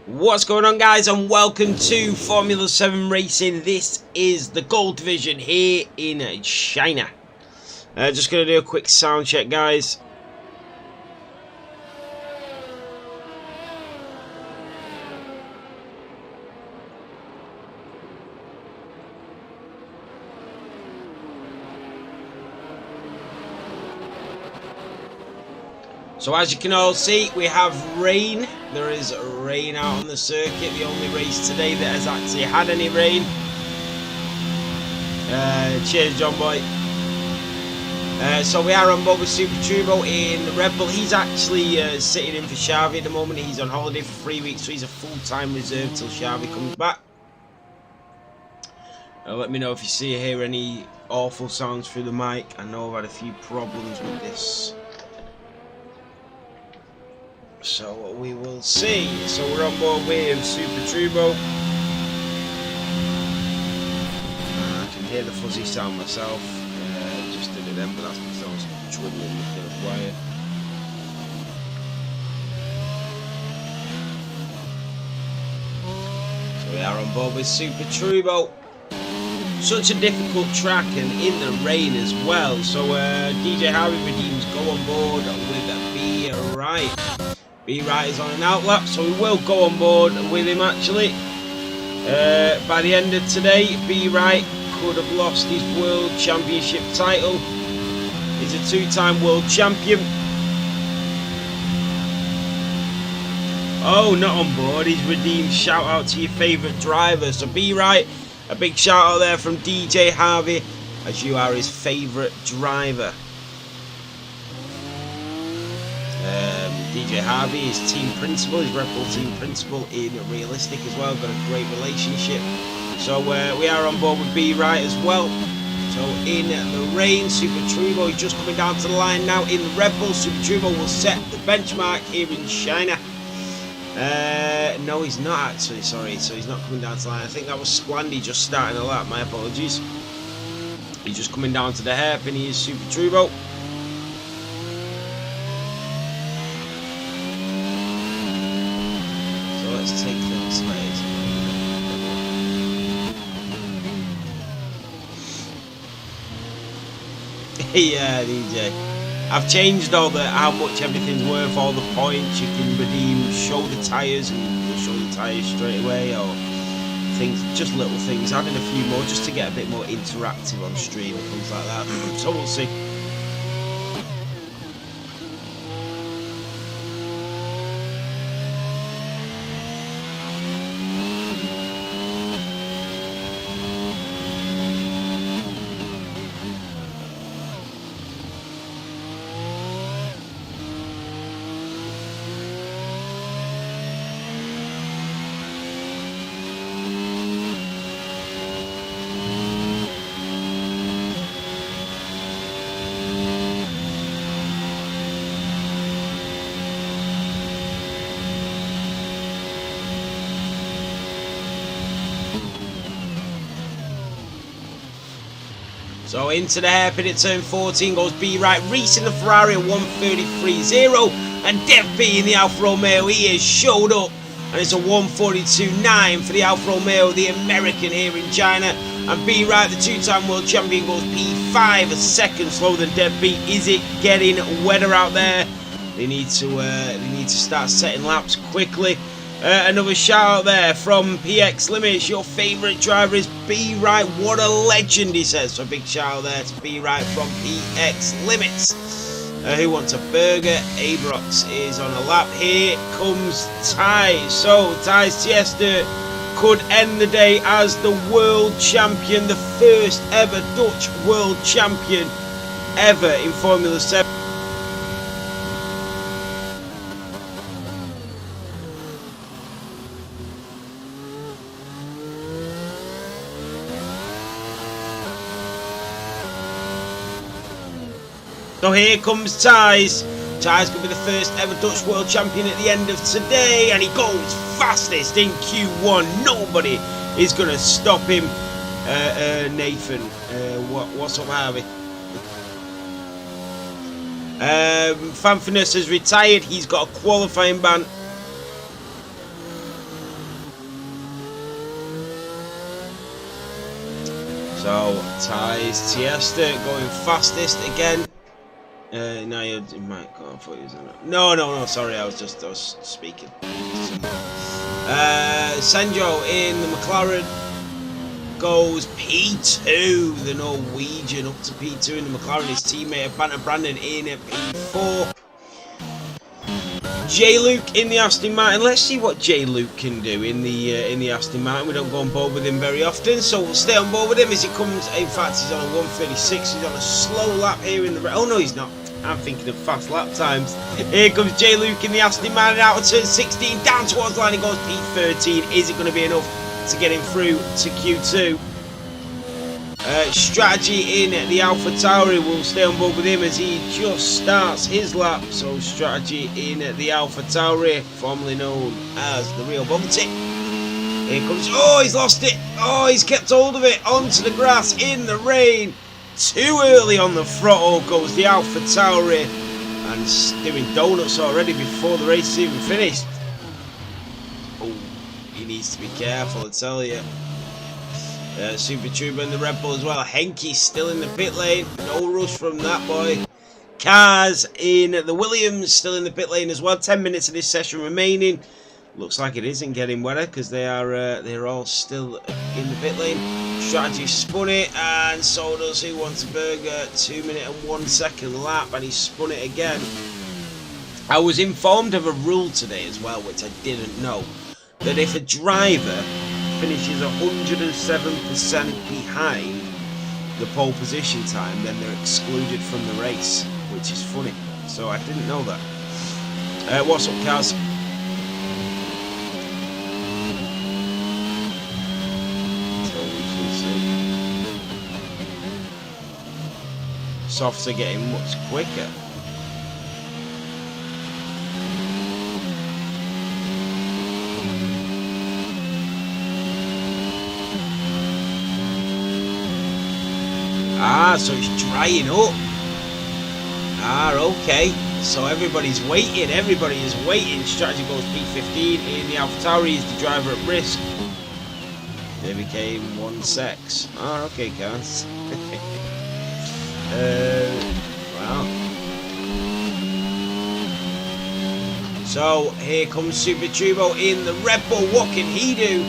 What's going on, guys, and welcome to Formula 7 Racing. This is the Gold Division here in China. Just going to do a quick sound check, guys. So as you can all see, we have rain. There is rain out on the circuit. The only race today that has actually had any rain. Cheers, John Boy. So we are on board with Super Turbo in the Red Bull. He's actually sitting in for Xavi at the moment. He's on holiday for 3 weeks, so he's a full-time reserve till Xavi comes back. Let me know if you see or hear any awful sounds through the mic. I know I've had a few problems with this. So we will see. So we're on board with Super Turbo. I can hear the fuzzy sound myself. Just did it then, but that's because I was twiddling the third wire. So we are on board with Super Turbo. Such a difficult track and in the rain as well. So DJ Harvey redeems go on board with Be Right. Be Right is on an outlap, so we will go on board with him actually. By the end of today, Be Right could have lost his World Championship title. He's a two-time World Champion. Oh, not on board. He's redeemed shout out to your favourite driver. So Be Right, a big shout out there from DJ Harvey, as you are his favourite driver. DJ Harvey is team principal, his Red Bull team principal in Realistic as well, got a great relationship. So we are on board with Be Right as well. So in the rain, Super Turbo is just coming down to the line now in the Red Bull. Super Turbo will set the benchmark here in China. No, he's not actually, sorry, so he's not coming down to the line. I think that was Splandy just starting a lap, my apologies. He's just coming down to the hairpin, he is Super Turbo. Let's take things late. Yeah, DJ. I've changed all the how much everything's worth, all the points you can redeem, shoulder tyres, and we'll show the tyres straight away, or things, just little things. Adding a few more just to get a bit more interactive on stream and things like that. So we'll see. So into the hairpin at turn 14 goes Be Right, racing the Ferrari at 1:33.0, and Dev B in the Alfa Romeo, he has showed up, and it's a 1:42.9 for the Alfa Romeo, the American here in China. And Be Right, the two-time world champion, goes P5, a second slower than Dev B. Is it getting wetter out there? They need to start setting laps quickly. Another shout out there from PX Limits. Your favourite driver is Be Right. What a legend, he says. So a big shout out there to Be Right from PX Limits. Who wants a burger? Abrox is on a lap. Here comes Ty. So Ty's Tiesta could end the day as the world champion, the first ever Dutch world champion ever in Formula 7. So here comes Ty's. Ty's going to be the first ever Dutch world champion at the end of today, and he goes fastest in Q1. Nobody is going to stop him. Nathan, what's up, Harvey? Fanfinus has retired. He's got a qualifying ban. Ties Tiesta going fastest again. No, you might go. I thought he was on it. No. Sorry, I was speaking. Senjo in the McLaren goes P2. The Norwegian up to P2 in the McLaren. His teammate Banter Brandon in at P4. J Luke in the Aston Martin. Let's see what J Luke can do in the Aston Martin. We don't go on board with him very often, so we'll stay on board with him as he comes. In fact, he's on a 1:36. He's on a slow lap here in the. Oh no, he's not. I'm thinking of fast lap times. Here comes J Luke in the Aston Martin out of turn 16, down towards the line. He goes P13. Is it going to be enough to get him through to Q2? Strategy in the Alpha Tauri. We'll stay on board with him as he just starts his lap. So Strategy in the Alpha Tauri, formerly known as the Real Bugatti. Here comes. Oh, he's lost it. Oh, he's kept hold of it onto the grass in the rain. Too early on the throttle goes the Alpha Tauri, and doing donuts already before the race is even finished. Oh, he needs to be careful, I tell you. Super Tuber in the Red Bull as well. Henke's still in the pit lane. No rush from that boy. Cars in the Williams still in the pit lane as well. 10 minutes of this session remaining. Looks like it isn't getting wetter because they're all still in the pit lane. Strategy spun it, and so does Who Wants a Burger. 2 minute and 1 second lap, and he spun it again. I was informed of a rule today as well, which I didn't know, that if a driver finishes 107% behind the pole position time, then they're excluded from the race, which is funny. So I didn't know that. What's up, Kaz? Softs are getting much quicker. So it's drying up. Okay. So everybody's waiting. Everybody is waiting. Strategy goes P15 in the AlphaTauri. Is the driver at risk? They became 1-6. Okay, guys. Wow. So here comes Super Turbo in the Red Bull. What can he do?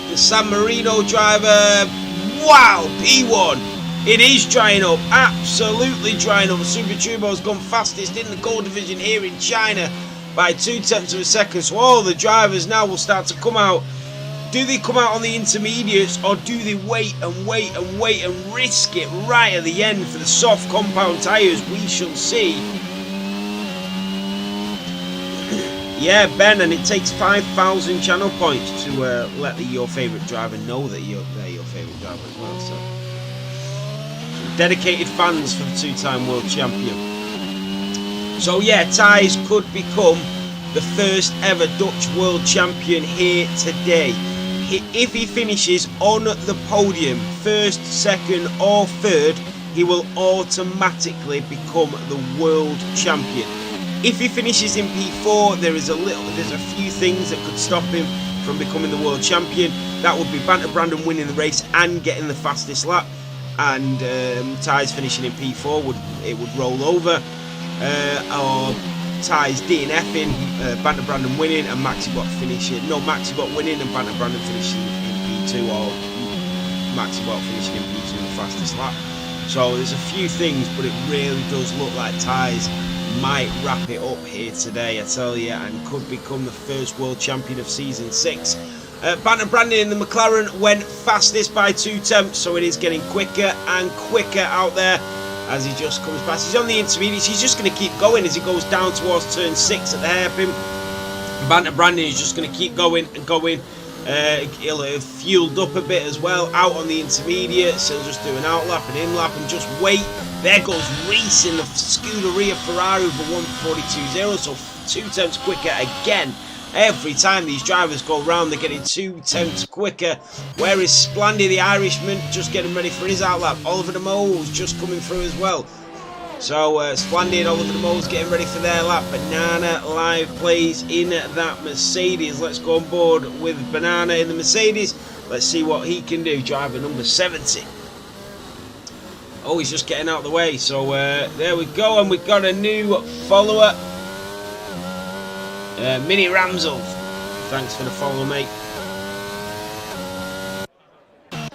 The San Marino driver. Wow, P1. It is drying up, absolutely drying up. Super Turbo's gone fastest in the gold division here in China by 0.2 of a second. So all the drivers now will start to come out. Do they come out on the intermediates, or do they wait and risk it right at the end for the soft compound tyres? We shall see. Yeah, Ben, and it takes 5,000 channel points to let your favourite driver know that they're your favourite driver as well. So dedicated fans for the two-time world champion. So yeah, Thijs could become the first ever Dutch world champion here today. If he finishes on the podium, first, second or third, he will automatically become the world champion. If he finishes in P4, there's a few things that could stop him from becoming the world champion. That would be Banter Brandon winning the race and getting the fastest lap, and Thijs finishing in P4 would roll over, or Thijs DNFing, Banter Brandon winning and Maxibot finishing. No, Maxibot winning and Banter Brandon finishing in P2, or Maxibot finishing in P2 the fastest lap. So there's a few things, but it really does look like Thijs might wrap it up here today, I tell you, and could become the first world champion of season 6. Banter Brandon in the McLaren went fastest by 0.2, so it is getting quicker and quicker out there as he just comes past. He's on the intermediates. He's just going to keep going as he goes down towards turn 6 at the hairpin. Banter Brandon is just going to keep going and going. He'll have fueled up a bit as well out on the intermediates. He'll just do an out lap and in lap and just wait. There goes Reese in the Scuderia Ferrari with a 1:42.0, so 0.2 quicker again. Every time these drivers go round, they're getting 0.2 quicker. Where is Splandy, the Irishman, just getting ready for his outlap? Oliver de Mo's just coming through as well. So Splandy and Oliver de Mo's getting ready for their lap. Banana live plays in that Mercedes. Let's go on board with Banana in the Mercedes. Let's see what he can do. Driver number 70. Oh, he's just getting out of the way. So there we go, and we've got a new follower. Mini Ramsel. Thanks for the follow, mate.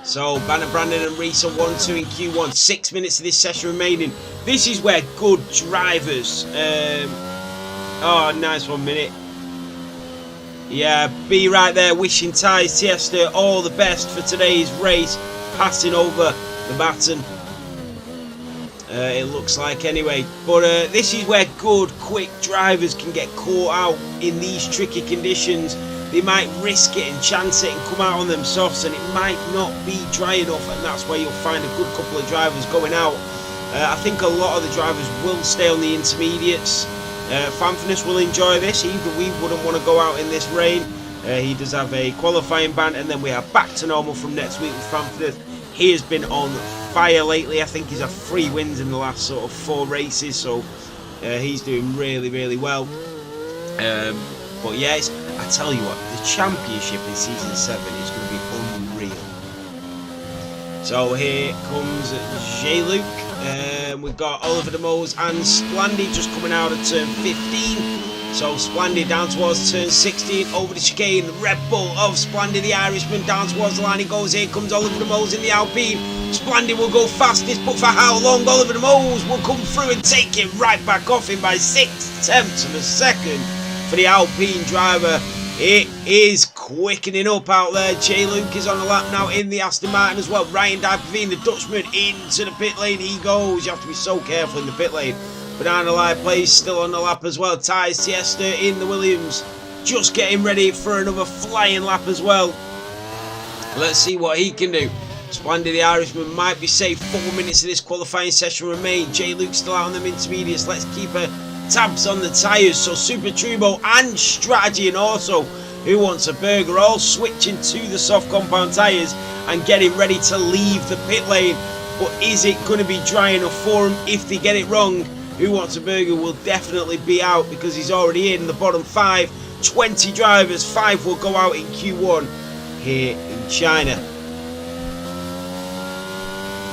So, Banner, Brandon and Reese are 1-2 in Q1. 6 minutes of this session remaining. This is where good drivers... oh, nice 1 minute. Yeah, be right there wishing Tyres Tiesta all the best for today's race. Passing over the baton. It looks like anyway. But this is where good, quick drivers can get caught out in these tricky conditions. They might risk it and chance it and come out on them softs, and it might not be dry enough, and that's where you'll find a good couple of drivers going out. I think a lot of the drivers will stay on the intermediates. Fanfinus will enjoy this. Even we wouldn't want to go out in this rain. He does have a qualifying ban, and then we are back to normal from next week with Fanfinus. He has been on fire lately. I think he's had 3 wins in the last sort of 4 races, so he's doing really, really well. But yeah, I tell you what, the championship in season 7 is going to be unreal. So here comes J-Luke. We've got Oliver De Mose and Splandy just coming out of turn 15. So Splandy down towards turn 16, over the chicane. Red Bull of Splandy, the Irishman, down towards the line. He goes. Here comes Oliver De Mose in the Alpine. Splandy will go fastest, but for how long? Oliver De Mose will come through and take it right back off him by 6/10 of a second. For the Alpine driver, it is quickening up out there. J-Luke is on the lap now in the Aston Martin as well. Ryan Dijkhoff, the Dutchman, into the pit lane he goes. You have to be so careful in the pit lane. Banana Live plays still on the lap as well. Tyres Tiesta in the Williams, just getting ready for another flying lap as well. Let's see what he can do. Splandy the Irishman might be safe. 4 minutes of this qualifying session remain. J-Luke still out on them intermediates. Let's keep tabs on the tyres. So Super Turbo and Strategy, and also Who Wants a Burger, all switching to the soft compound tyres and getting ready to leave the pit lane. But is it going to be dry enough for them? If they get it wrong, Who Wants a Burger will definitely be out, because he's already in the bottom 5. 20 drivers, 5 will go out in Q1 here in China.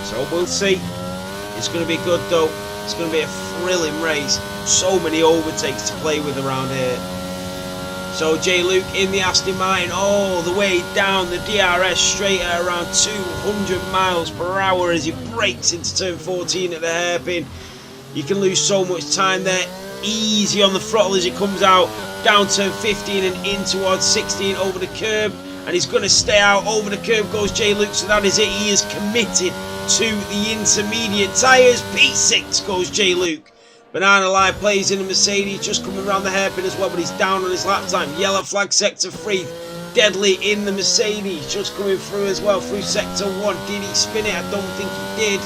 So we'll see. It's going to be good though. It's going to be a thrilling race. So many overtakes to play with around here. So J-Luke in the Aston Martin all the way down the DRS straight at around 200 miles per hour as he brakes into turn 14 at the hairpin. You can lose so much time there. Easy on the throttle as he comes out. Down turn 15 and in towards 16 over the curb. And he's going to stay out. Over the curb goes J-Luke. So that is it. He is committed to the intermediate tyres. P6 goes J-Luke. Banana Live plays in the Mercedes, just coming around the hairpin as well, but he's down on his lap time. Yellow flag sector 3. Deadly in the Mercedes, just coming through as well, through sector 1. Did he spin it? I don't think he did.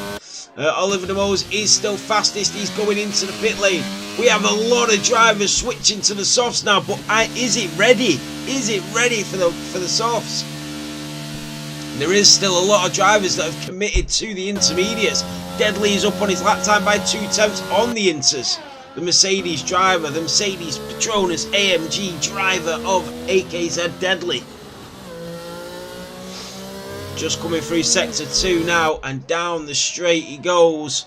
Oliver De Mose is still fastest. He's going into the pit lane. We have a lot of drivers switching to the softs now, but is it ready? Is it ready for the softs? There is still a lot of drivers that have committed to the intermediates. Deadly is up on his lap time by 2/10 on the inters. The Mercedes driver, the Mercedes Petronas AMG driver of AKZ Deadly. Just coming through sector 2 now, and down the straight he goes.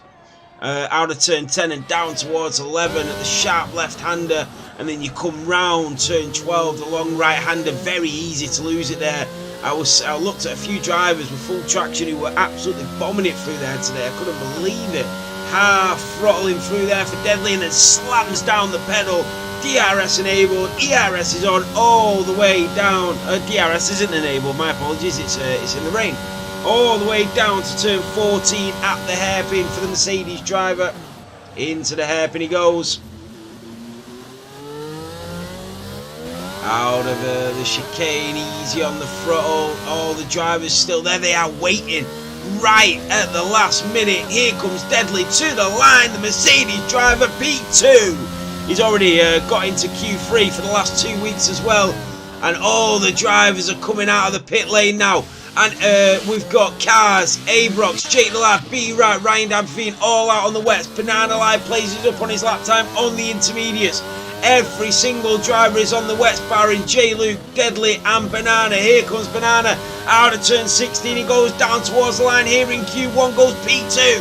Out of turn 10 and down towards 11 at the sharp left-hander. And then you come round turn 12, the long right-hander. Very easy to lose it there. I looked at a few drivers with full traction who were absolutely bombing it through there today. I couldn't believe it. Half throttling through there for Deadly, and then slams down the pedal. DRS enabled. ERS is on all the way down. DRS isn't enabled. My apologies. It's in the rain. All the way down to turn 14 at the hairpin for the Mercedes driver. Into the hairpin he goes. Out of the chicane, easy on the throttle. All the drivers still there. They are waiting right at the last minute. Here comes Deadly to the line. The Mercedes driver, P2. He's already got into Q3 for the last 2 weeks as well. And all the drivers are coming out of the pit lane now. And we've got Cars, Abrox, Jake the Lad, B-Right, Ryan Dabfine all out on the wets. Banana Live plays it up on his lap time on the intermediates. Every single driver is on the wets, barring J-Luke, Deadly and Banana. Here comes Banana out of turn 16. He goes down towards the line. Here in Q1 goes P2.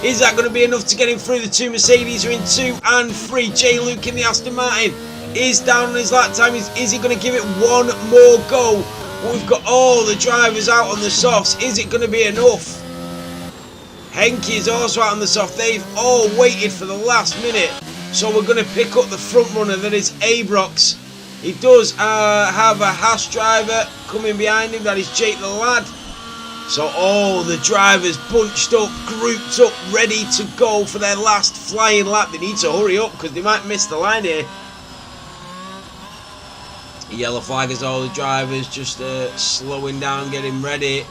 Is that going to be enough to get him through? The two Mercedes are in 2 and 3. J. Luke in the Aston Martin is down on his lap time. Is he going to give it one more go? We've got all the drivers out on the softs. Is it going to be enough? Henke is also out on the soft. They've all waited for the last minute. So we're going to pick up the front runner, that is Abrox. He does have a Haas driver coming behind him, that is Jake the Lad. So all the drivers bunched up, grouped up, ready to go for their last flying lap. They need to hurry up because they might miss the line here. Yellow flag is all the drivers just slowing down, getting ready.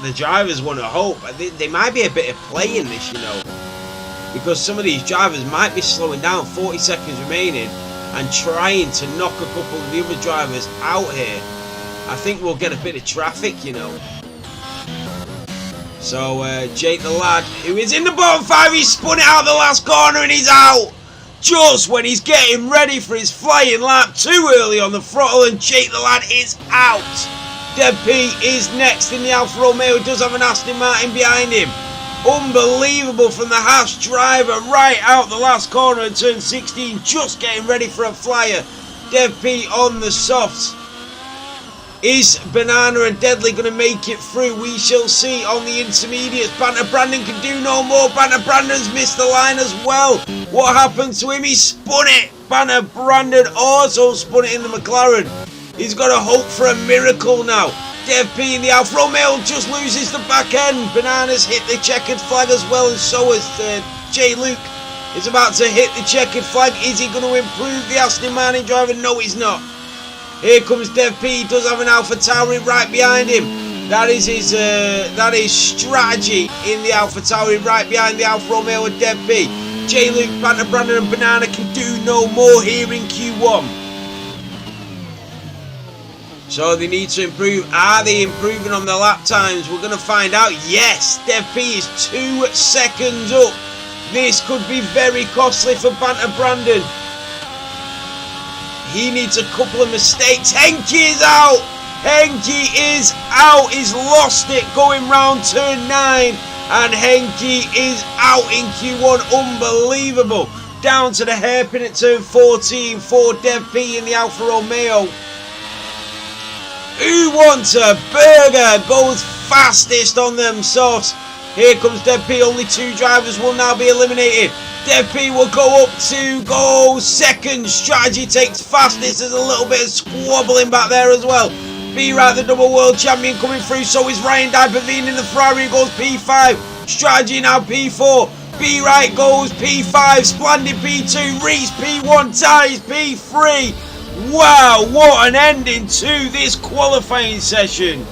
The drivers want to hope. They might be a bit of play in this, you know, because some of these drivers might be slowing down, 40 seconds remaining, and trying to knock a couple of the other drivers out here. I think we'll get a bit of traffic, you know. So Jake the Lad, who is in the bottom 5, he's spun it out the last corner and he's out. Just when he's getting ready for his flying lap, too early on the throttle, and Jake the Lad is out. Dev P is next in the Alfa Romeo, does have an Aston Martin behind him. Unbelievable from the Haas driver, right out the last corner in turn 16, just getting ready for a flyer. Dev P on the softs. Is Banana and Deadly going to make it through? We shall see on the intermediates. Banter Brandon can do no more. Banter Brandon's missed the line as well. What happened to him? He spun it. Banter Brandon also spun it in the McLaren. He's got to hope for a miracle now. Dev P in the Alfa Romeo just loses the back end. Banana's hit the checkered flag as well, and so is J. Luke. Is about to hit the checkered flag. Is he going to improve the Aston Martin driver? No, he's not. Here comes Dev P. He does have an Alpha Tauri right behind him. That is his strategy in the Alpha Tauri, right behind the Alfa Romeo and Dev P. J. Luke, Banter Brandon and Banana can do no more here in Q1. So they need to improve. Are they improving on their lap times? We're going to find out. Yes, Dev P is 2 seconds up. This could be very costly for Banter Brandon. He needs a couple of mistakes. Henke is out. Henke is out. He's lost it going round turn 9. And Henke is out in Q1. Unbelievable. Down to the hairpin at turn 14 for Dev P in the Alfa Romeo. Who wants a burger? Goes fastest on them softs. Here comes Dev P. Only 2 drivers will now be eliminated. Dev P will go up to go second. Strategy takes fastest. There's a little bit of squabbling back there as well. B-Right, the double world champion, coming through. So is Ryan Dipervine in the Ferrari. Goes P5. Strategy now P4. B-Right goes P5. Splendid P2. Reese P1. Ties P3. Wow, what an ending to this qualifying session.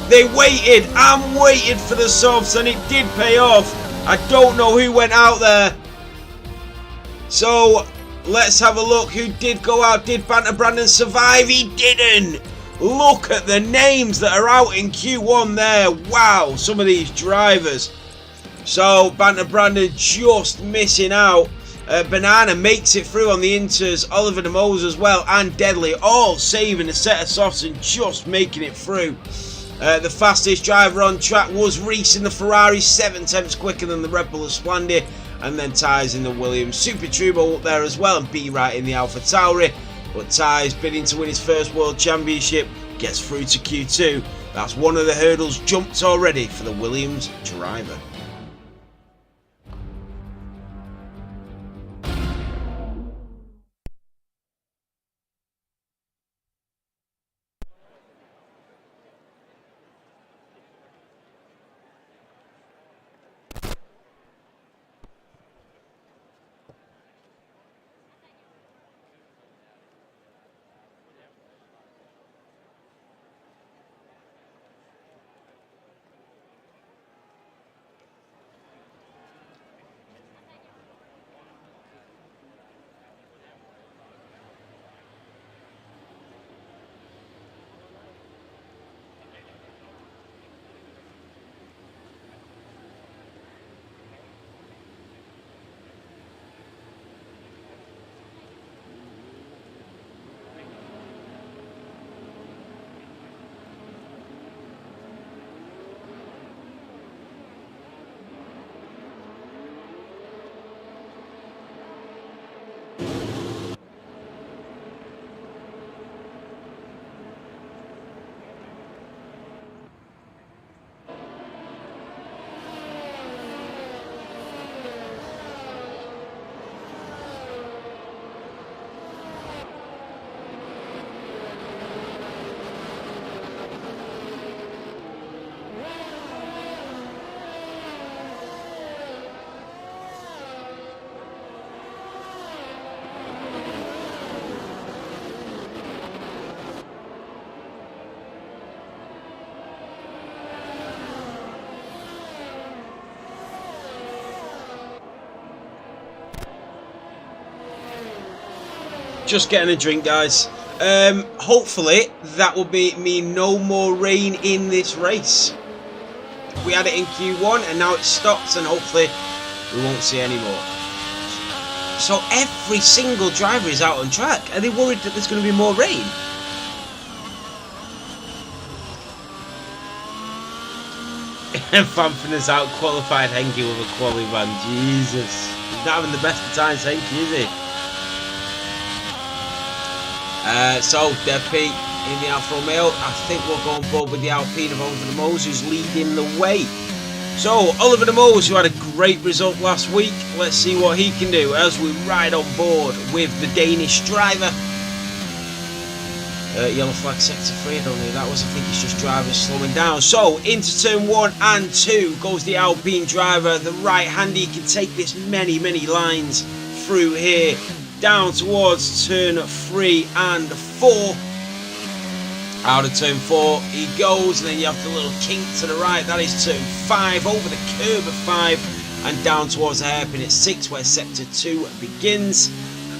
They waited and waited for the softs, and it did pay off. I don't know who went out there. So let's have a look who did go out. Did Banter Brandon survive? He didn't. Look at the names that are out in Q1 there. Wow, some of these drivers. So Banter Brandon just missing out. Banana makes it through on the Inters. Oliver De Mose as well, and Deadly all saving a set of softs and just making it through. The fastest driver on track was Reese in the Ferrari, 7/10 quicker than the Red Bull Esplendid, and then Tyres in the Williams. Super Turbo up there as well, and B-Right in the Alpha Tauri. But Tyres, bidding to win his first World Championship, gets through to Q2. That's one of the hurdles jumped already for the Williams driver. Just getting a drink, guys. Hopefully that will mean no more rain in this race. We had it in Q1 and now it stops, and hopefully we won't see any more. So every single driver is out on track. Are they worried that there's going to be more rain? Fanfan has out-qualified Henke with a quali van. Jesus. He's not having the best of times, Henke, is he? So, Dev P in the Alfa Romeo. I think we'll go on board with the Alpine of Oliver De Moos, who's leading the way. So, Oliver De Moos, who had a great result last week. Let's see what he can do as we ride on board with the Danish driver. Yellow flag sector 3, I don't know who that was. I think it's just drivers slowing down. So, into turn 1 and 2 goes the Alpine driver. The right-hander can take this many lines through here. Down towards turn 3 and 4. Out of turn 4 he goes, and then you have the little kink to the right. That is turn 5, over the curb of 5, and down towards the hairpin at 6, where sector 2 begins.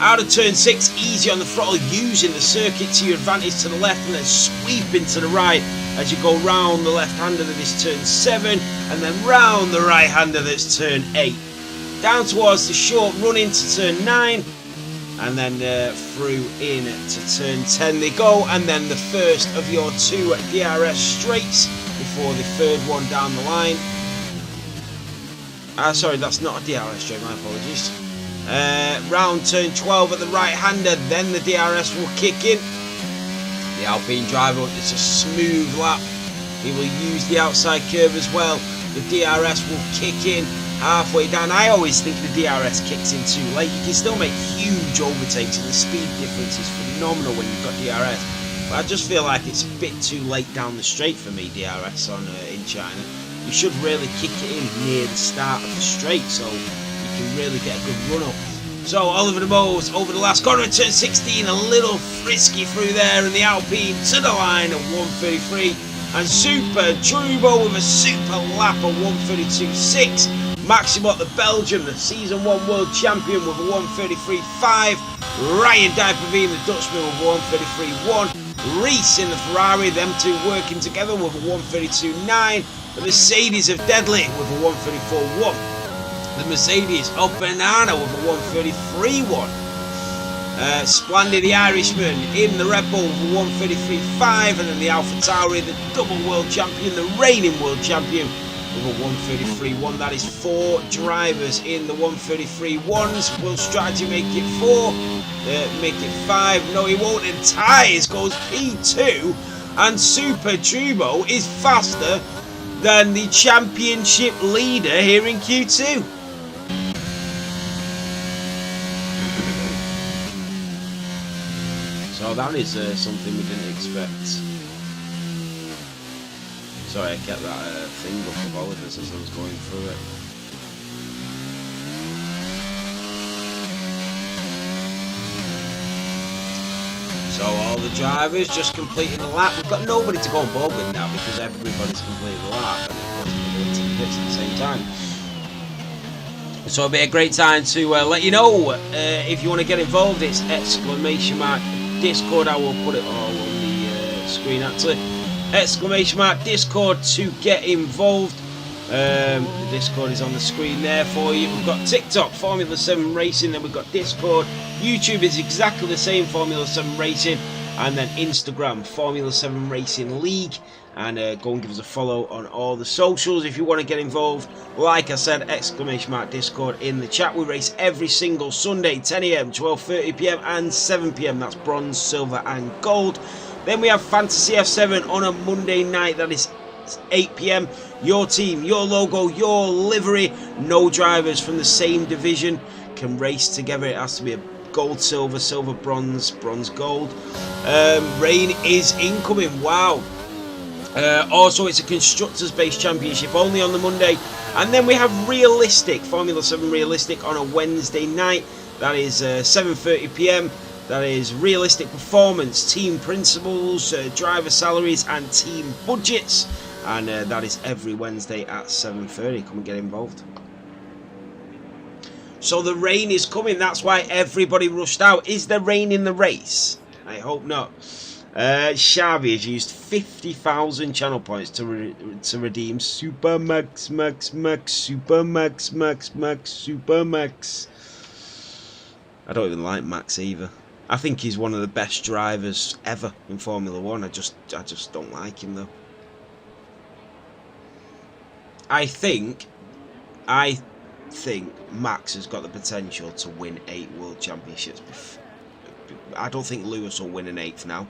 Out of turn 6, easy on the throttle, using the circuit to your advantage to the left, and then sweeping to the right as you go round the left-hander that is turn 7, and then round the right-hander that's turn 8. Down towards the short run into turn 9, and then through in to turn 10 they go, and then the first of your 2 DRS straights before the third one down the line. Sorry, that's not a DRS straight, my apologies. Round turn 12 at the right-hander, then the DRS will kick in. The Alpine driver, it's a smooth lap. He will use the outside curve as well. The DRS will kick in halfway down. I always think the DRS kicks in too late. You can still make huge overtakes, and the speed difference is phenomenal when you've got DRS. But I just feel like it's a bit too late down the straight for me, DRS in China. You should really kick it in near the start of the straight, so you can really get a good run up. So Oliver De Moos over the last corner at turn 16, a little frisky through there, and the Alpine to the line at 1:33, and Super Trubo with a super lap at 1:32.6. Maximot, the Belgian, the Season 1 World Champion, with a 1:33.5. Ryan Dijkhoven, the Dutchman, with a 1:33.1. Reese in the Ferrari, them two working together with a 1:32.9. The Mercedes of Deadly with a 1:34.1. The Mercedes of Banana with a 1:33.1. Splendid, the Irishman in the Red Bull with a 1:33.5. And then the AlphaTauri, the double world champion, the reigning world champion, with a 1:33.1. That is 4 drivers in the 1:33.1s. Will Strategy make it 4? Make it 5? No, he won't. And Tyres goes P2. And Super Trubo is faster than the championship leader here in Q2. So that is something we didn't expect. Sorry, I kept that thing up of Oliver's as I was going through it. So all the drivers just completing the lap. We've got nobody to go on board with now because everybody's completed the lap, and of course we're doing 2 bits at the same time. So it'll be a great time to let you know if you want to get involved. It's !Discord. I will put it all on the screen actually. !Discord to get involved. The Discord is on the screen there for you. We've got TikTok, Formula 7 Racing, then we've got Discord. YouTube is exactly the same, Formula 7 Racing, and then Instagram, Formula 7 Racing League. And go and give us a follow on all the socials if you want to get involved. Like I said, !Discord in the chat. We race every single Sunday, 10 AM, 12:30 PM and 7 PM. That's bronze, silver and gold. Then we have Fantasy F7 on a Monday night. That is 8 PM. Your team, your logo, your livery. No drivers from the same division can race together. It has to be a gold, silver, silver, bronze, bronze, gold. Rain is incoming. Wow. Also, it's a constructors-based championship only on the Monday. And then we have Realistic, Formula 7 Realistic on a Wednesday night. That is 7:30 PM. That is Realistic Performance, Team Principles, Driver Salaries and Team Budgets. And that is every Wednesday at 7:30. Come and get involved. So the rain is coming. That's why everybody rushed out. Is there rain in the race? I hope not. Xavi has used 50,000 channel points to redeem Super Max, Super Max, Super Max. I don't even like Max either. I think he's one of the best drivers ever in Formula 1. I just don't like him though. I think Max has got the potential to win 8 World Championships. I don't think Lewis will win an 8th now.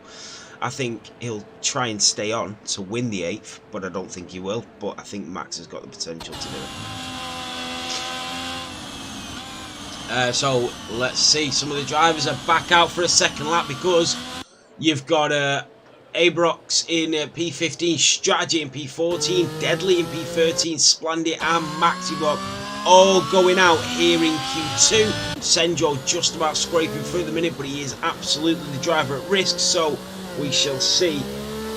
I think he'll try and stay on to win the 8th, but I don't think he will. But I think Max has got the potential to do it. So let's see. Some of the drivers are back out for a second lap because you've got Abrams in P15, Strategy in P14, Deadly in P13, Splendid and Maxiblock all going out here in Q2. Senjo just about scraping through the minute, but he is absolutely the driver at risk, so we shall see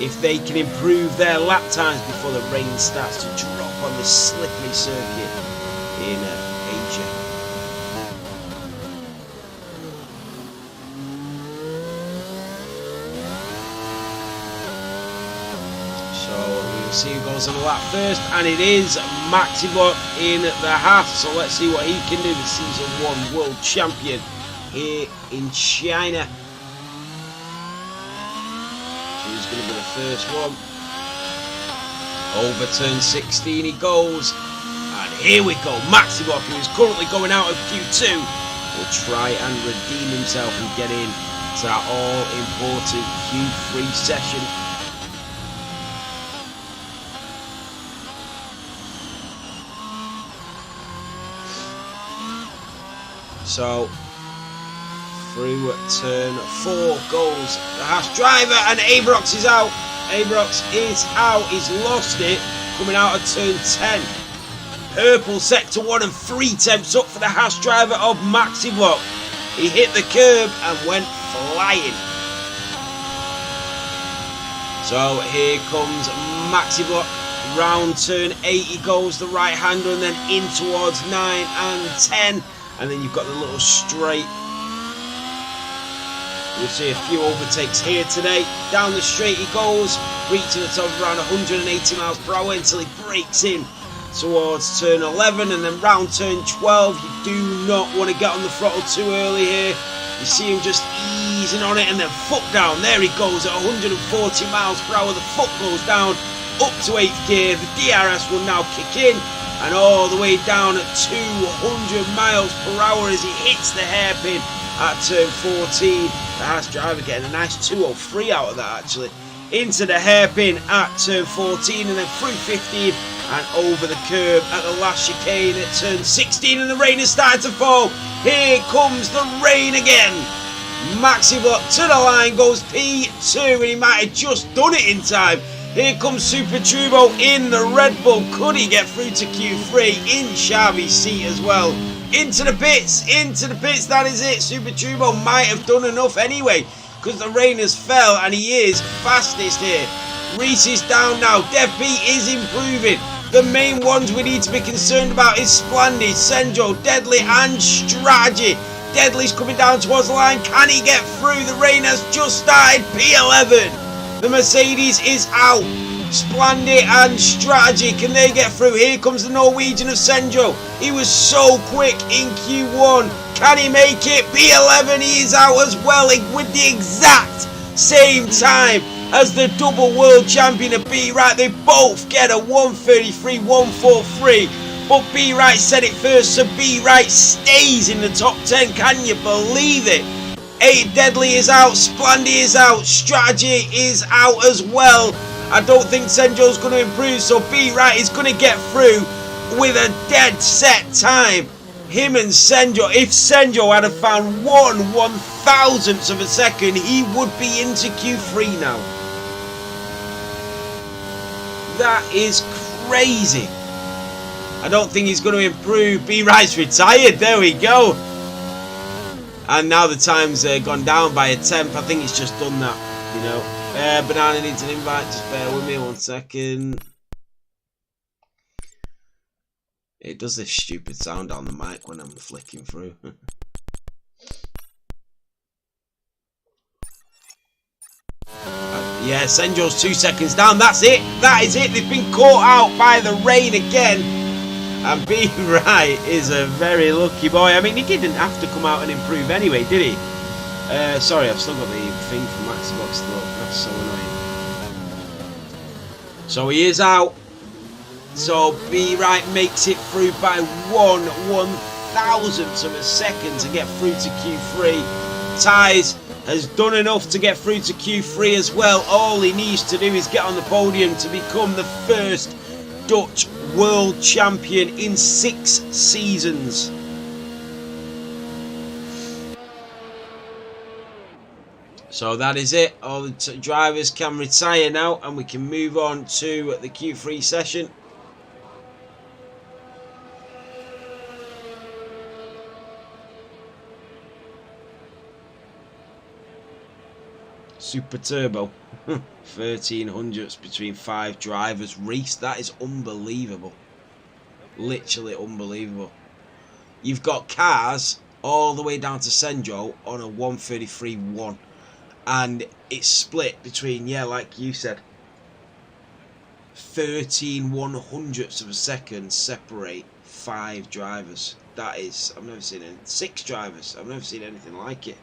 if they can improve their lap times before the rain starts to drop on this slippery circuit in Asia. See who goes on the lap first, and it is Maxiblock in the Haas. So let's see what he can do, the Season 1 World Champion here in China. Who's going to be the first one? Over turn 16 he goes, and here we go. Maxiblock, who is currently going out of Q2, will try and redeem himself and get in to that all-important Q3 session. So, through turn 4 goes the Haas driver, and Abrams is out. Abrams is out, he's lost it, coming out of turn 10. Purple sector 1 and 3 temps up for the Haas driver of Maxiblock. He hit the curb and went flying. So here comes Maxiblock. Round turn 8 he goes, the right hander, and then in towards 9 and 10. And then you've got the little straight. You'll see a few overtakes here today. Down the straight he goes, reaching the top of around 180 miles per hour until he breaks in towards turn 11. And then round turn 12, you do not want to get on the throttle too early here. You see him just easing on it, and then foot down. There he goes at 140 miles per hour. The foot goes down up to 8th gear. The DRS will now kick in. And all the way down at 200 miles per hour as he hits the hairpin at turn 14. The Haas driver getting a nice 203 out of that actually. Into the hairpin at turn 14, and then through 15 and over the curb at the last chicane at turn 16, and the rain is starting to fall. Here comes the rain again. Maxiblock to the line goes P2, and he might have just done it in time. Here comes Super Turbo in the Red Bull. Could he get through to Q3 in Xavi's seat as well? Into the pits, that is it. Super Turbo might have done enough anyway, because the rain has fell and he is fastest here. Reese is down now. Dev B is improving. The main ones we need to be concerned about is Splendid, Senjo, Deadly and Strategy. Deadly's coming down towards the line. Can he get through? The rain has just started. P11. The Mercedes is out. Splendid and Strategy, can they get through? Here comes the Norwegian of Senjo. He was so quick in Q1. Can he make it? P11, he is out as well with the exact same time as the double world champion of B Right. They both get a 133, 143. But B Right said it first, so B Right stays in the top 10. Can you believe it? 8 Deadly is out, Splendid is out, Strategy is out as well. I don't think Senjo's going to improve, so B Right is going to get through with a dead set time. Him and Senjo, if Senjo had found 1/1000th of a second, he would be into Q3 now. That is crazy. I don't think he's going to improve. B Right's retired, there we go. And now the time's gone down by a tenth. I think it's just done that, you know. Banana needs an invite, just bear with me 1 second. It does this stupid sound on the mic when I'm flicking through. Yeah, Senjo's 2 seconds down. That's it. That is it. They've been caught out by the rain again. And Be Right is a very lucky boy. I mean, he didn't have to come out and improve anyway, did he? Sorry, I've still got the thing from Xbox still up. That's so annoying. So he is out. So Be Right makes it through by 1/1000th of a second to get through to Q3. Ties has done enough to get through to Q3 as well. All he needs to do is get on the podium to become the first Dutch world champion in 6 seasons. So that is it. All the drivers can retire now and we can move on to the Q3 session. Super Turbo. 1300ths between 5 drivers. Reese, that is unbelievable. Literally unbelievable. You've got cars all the way down to Senjo on a 1:33.1. And it's split between, yeah, like you said, 13/100ths of a second separate 5 drivers. That is, I've never seen it. 6 drivers. I've never seen anything like it.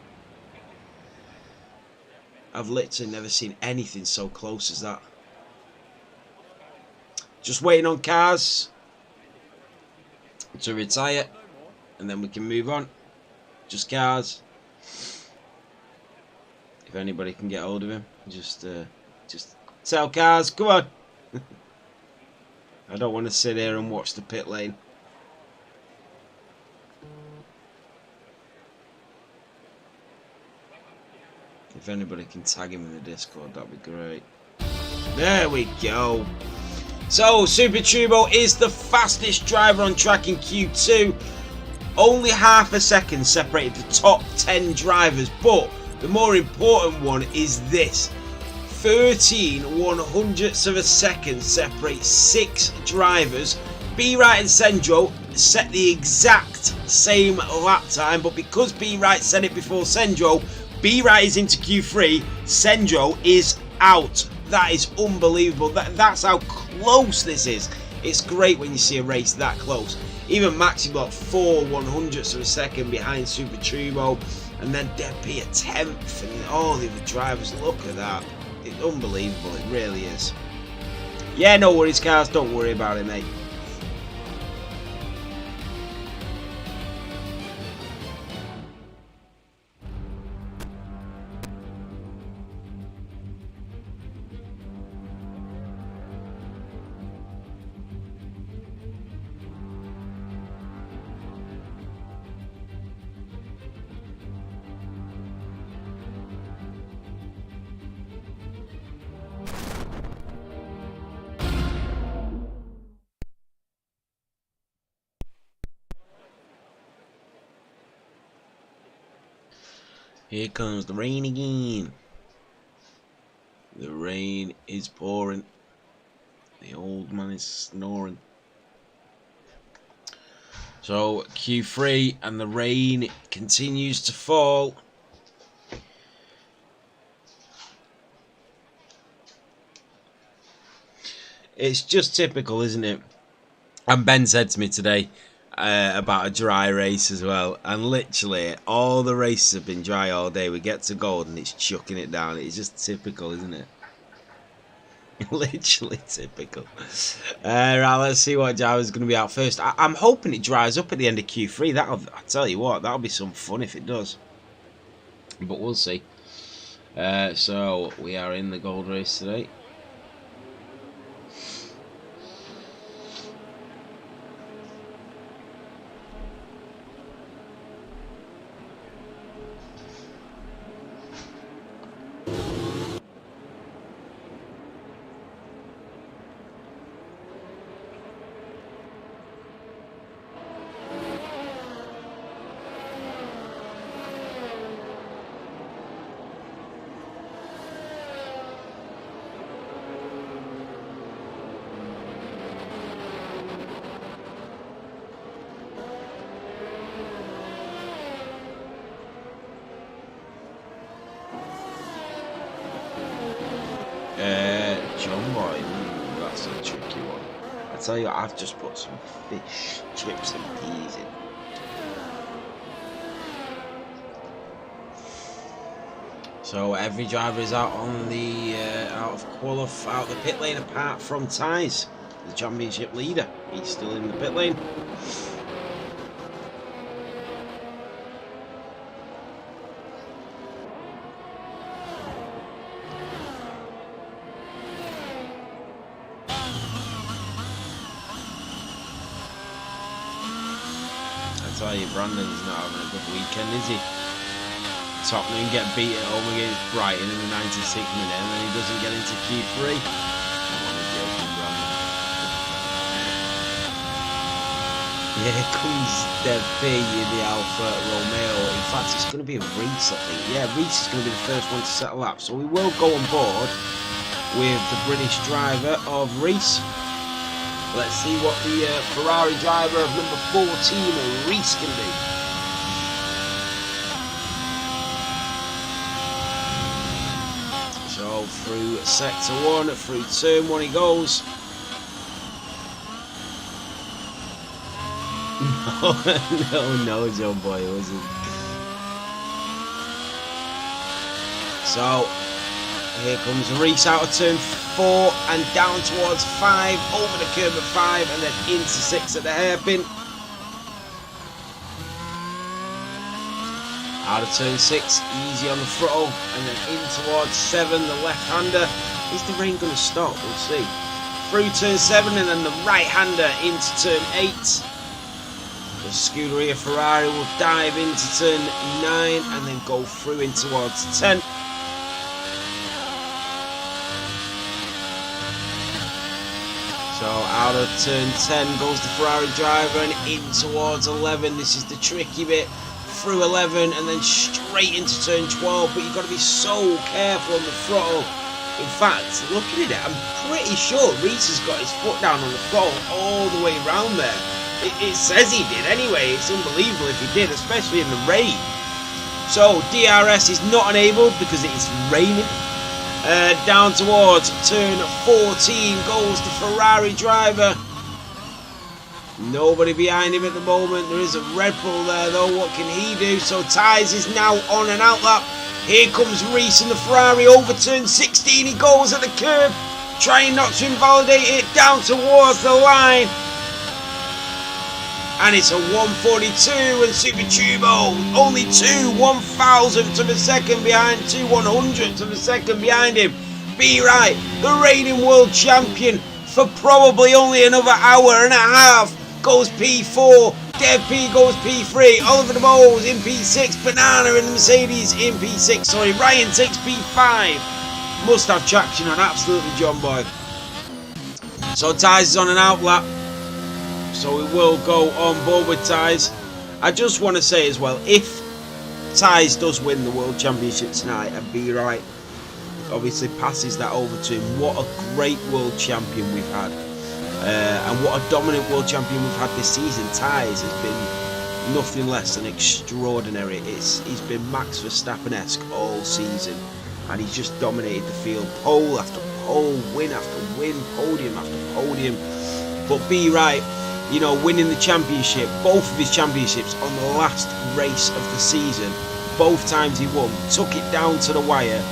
I've literally never seen anything so close as that. Just waiting on cars to retire and then we can move on. Just cars. If anybody can get hold of him, just tell cars, come on. I don't want to sit here and watch the pit lane. If anybody can tag him in the Discord, that'd be great. There we go. So, Super Turbo is the fastest driver on track in Q2. Only half a second separated the top 10 drivers, but the more important one is this. 13/100ths of a second separates 6 drivers. Be Right and Senjo set the exact same lap time, but because Be Right said it before Senjo, Be Right is into Q3, Senjo is out. That is unbelievable. That's how close this is. It's great when you see a race that close. Even Maxi got 4/100ths of a second behind Super Turbo, and then Dev P a 10th, and all the other drivers. Look at that. It's unbelievable. It really is. Yeah, no worries, cars. Don't worry about it, mate. Here comes the rain again. The rain is pouring. The old man is snoring. So Q3 and the rain continues to fall. It's just typical, isn't it? And Ben said to me today about a dry race as well, and literally all the races have been dry all day. We get to gold and it's chucking it down. It's just typical, isn't it? Literally typical. Right, let's see what driver's going to be out first. I'm hoping it dries up at the end of Q3. I tell you what, that'll be some fun if it does, but we'll see. So we are in the gold race today. John Boy, that's a tricky one. I tell you, I've just put some fish, chips, and peas in. So every driver is out on the out the pit lane apart from Tyes, the championship leader. He's still in the pit lane. I tell you, Brandon's not having a good weekend, is he? Tottenham get beat at home against Brighton in the 96th minute, and then he doesn't get into Q3. I'm only joking, Brandon. Here comes Dev P in the Alfa Romeo. In fact, it's going to be a Reese, I think. Yeah, Reese is going to be the first one to set a lap. So we will go on board with the British driver of Reese. Let's see what the Ferrari driver of number 14, Reese, can do. So through sector 1, through turn 1 he goes. No, John Boy, it wasn't. So here comes Reese out of turn 4 and down towards 5, over the curb at 5 and then into 6 at the hairpin. Out of turn 6, easy on the throttle, and then in towards 7, the left-hander. Is the rain going to stop? We'll see. Through turn 7 and then the right-hander into turn 8. The Scuderia Ferrari will dive into turn 9 and then go through in towards 10. So out of turn 10 goes the Ferrari driver and in towards 11. This is the tricky bit. Through 11 and then straight into turn 12, but you've got to be so careful on the throttle. In fact, looking at it, I'm pretty sure Reese has got his foot down on the throttle all the way around there. It says he did anyway. It's unbelievable if he did, especially in the rain. So DRS is not enabled because it is raining. Down towards turn 14 goes the Ferrari driver. Nobody behind him at the moment. There is a Red Bull there though. What can he do? So Tyes is now on an outlap. Here comes Reese and the Ferrari over turn 16. He goes at the curb, trying not to invalidate it, down towards the line. And it's a 142 and Super Turbo only 2/1000th of a second behind, 2/100th of a second behind him. Be right, the reigning world champion for probably only another hour and a half. Goes P4, Dev P goes P3, Oliver De Bose in P6, Banana in the Mercedes in P6, sorry, Ryan takes P5. Must have traction on absolutely John Boy. So Tyes is on an outlap, so we will go on board with Tyes. I just want to say as well, if Tyes does win the World Championship tonight and Be Right obviously passes that over to him, what a great world champion we've had. And what a dominant world champion we've had this season. Tyes has been nothing less than extraordinary. He's been Max Verstappen-esque all season, and he's just dominated the field, pole after pole, win after win, podium after podium. But Be Right, you know, winning the championship, both of his championships on the last race of the season, both times he won, took it down to the wire,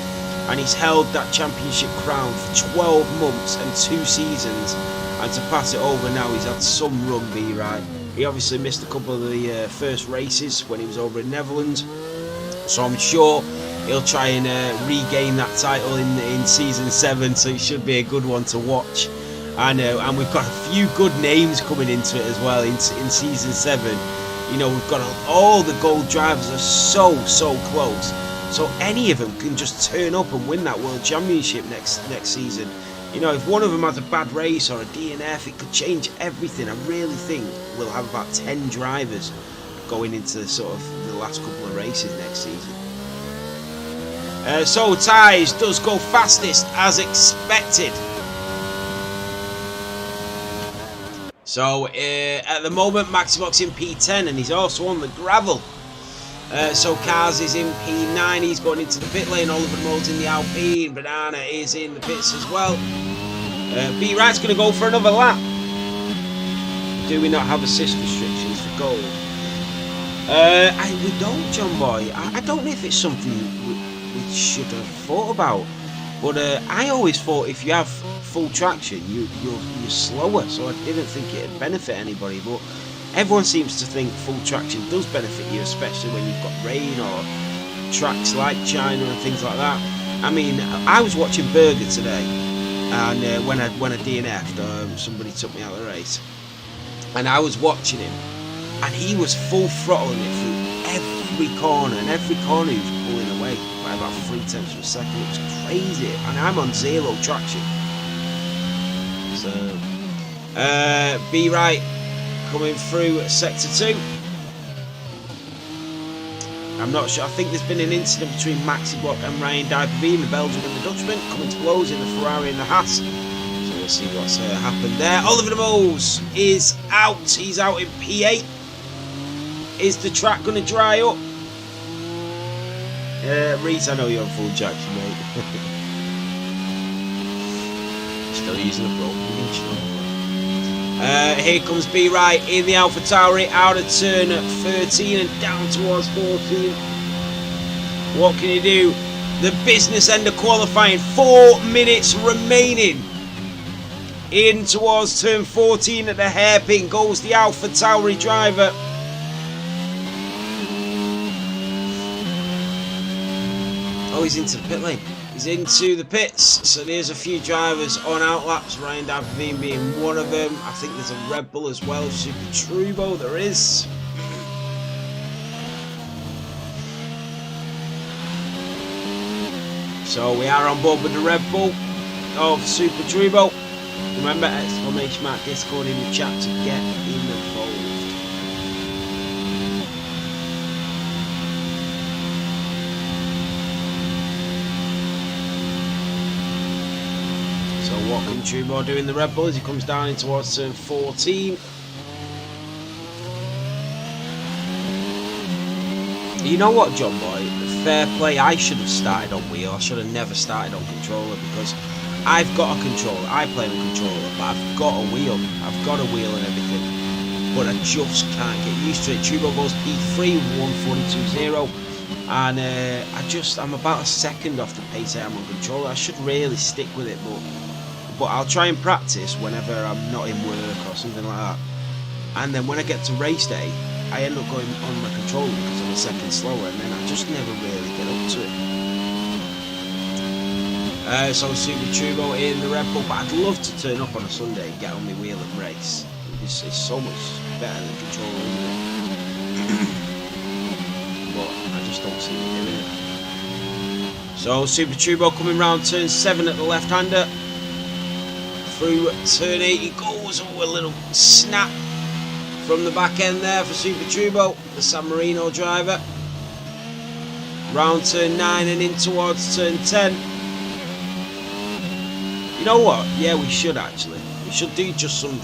and he's held that championship crown for 12 months and 2 seasons. And to pass it over now, he's had some run, Be Right. He obviously missed a couple of the first races when he was over in Netherlands, so I'm sure he'll try and regain that title in season 7. So it should be a good one to watch. And we've got a few good names coming into it as well in season 7. You know, we've got all the gold drivers are so close. So any of them can just turn up and win that world championship next season. You know, if one of them has a bad race or a DNF, it could change everything. I really think we'll have about 10 drivers going into sort of the last couple of races next season. So Tyes does go fastest as expected. So at the moment, Maximox in P10 and he's also on the gravel. So Kaz is in P9, he's going into the pit lane, Oliver Mold's in the Alpine, Banana is in the pits as well. B Right's going to go for another lap. Do we not have assist restrictions for gold? We don't, John Boy. I don't know if it's something we should have thought about. But I always thought if you have full traction, you're slower. So I didn't think it'd benefit anybody. But everyone seems to think full traction does benefit you, especially when you've got rain or tracks like China and things like that. I mean, I was watching Berger today, and when I DNF'd, somebody took me out of the race, and I was watching him, and he was full throttling it through every corner, and every corner he was pulling away by about 0.3 of a second. It was crazy, and I'm on 0 traction. So, B Right coming through sector 2. I'm not sure. I think there's been an incident between Maxi Block and Ryan Dijkhoven, the Belgian and the Dutchman, coming to blows in the Ferrari and the Haas. So we'll see what's happened there. Oliver De Vos is out. He's out in P8. Is the track going to dry up? Reese, I know you're on full traction, mate. Still using a broken winch. Here comes B Right in the AlphaTauri out of turn 13 and down towards 14. What can he do? The business end of qualifying. 4 minutes remaining. In towards turn 14 at the hairpin goes the AlphaTauri driver. Oh, he's into the pit lane. He's into the pits. So there's a few drivers on outlaps. Ryan Dijkhoven being one of them. I think there's a Red Bull as well. Super Turbo, there is. So we are on board with the Red Bull of Super Turbo. Remember, ! Discord in the chat to get involved. So what can Turbo do in the Red Bull as he comes down in towards turn 14? You know what, John Boy? Fair play, I should have started on wheel. I should have never started on controller because I've got a controller. I play on controller, but I've got a wheel. I've got a wheel and everything. But I just can't get used to it. Turbo goes P3 with 142.0. And I'm about a second off the pace I am on controller. I should really stick with it, but I'll try and practice whenever I'm not in work or something like that. And then when I get to race day, I end up going on my controller because I'm a second slower, and then I just never really get up to it. So Super Turbo in the Red Bull, but I'd love to turn up on a Sunday and get on my wheel and race. It's so much better than controller, isn't it? But I just don't see me doing it. So Super Turbo coming round turn 7 at the left-hander. Through turn 8 he goes. Oh, a little snap from the back end there for Super Turbo, the San Marino driver. Round turn 9 and in towards turn 10. You know what? Yeah, we should actually. We should do just some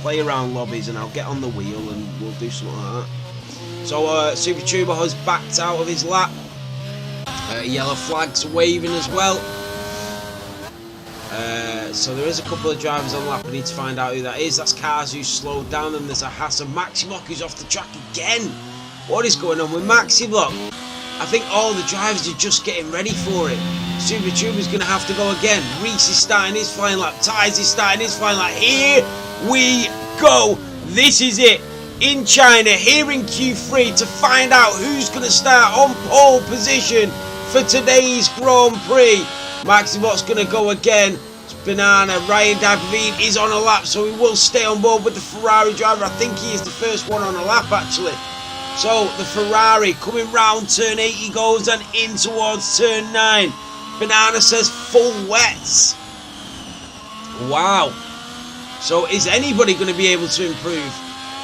play around lobbies, and I'll get on the wheel and we'll do something like that. So Super Turbo has backed out of his lap. Yellow flags waving as well. So there is a couple of drivers on the lap. I need to find out who that is. That's Cars who slowed down, and there's a Haas and Maxi Block who's off the track again. What is going on with Maxi Block? I think all the drivers are just getting ready for it. Super Turbo's going to have to go again. Reese is starting his flying lap. Tyres is starting his flying lap. Here we go. This is it. In China, here in Q3, to find out who's going to start on pole position for today's Grand Prix. Maxi Block's going to go again. It's Banana. Ryan Dijkhoven is on a lap, so he will stay on board with the Ferrari driver. I think he is the first one on a lap, actually. So the Ferrari coming round turn 8 he goes, and in towards turn 9. Banana says full wets. Wow. So is anybody going to be able to improve?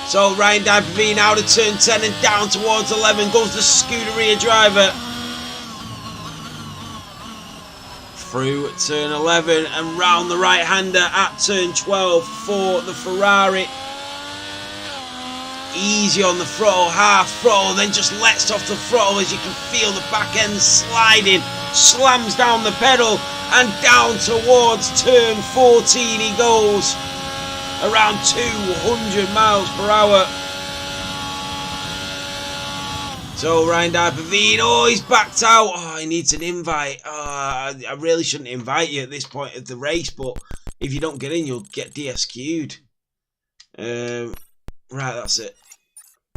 So Ryan Dijkhoven out of turn 10 and down towards 11 goes the Scuderia driver. Through turn 11 and round the right hander at turn 12 for the Ferrari. Easy on the throttle, half throttle, then just lets off the throttle as you can feel the back end sliding slams down the pedal, and down towards turn 14 he goes. Around 200 miles per hour. So Ryan Dyper-Veen, oh, he's backed out. Oh, he needs an invite. I really shouldn't invite you at this point of the race, but if you don't get in, you'll get DSQ'd. Right, that's it.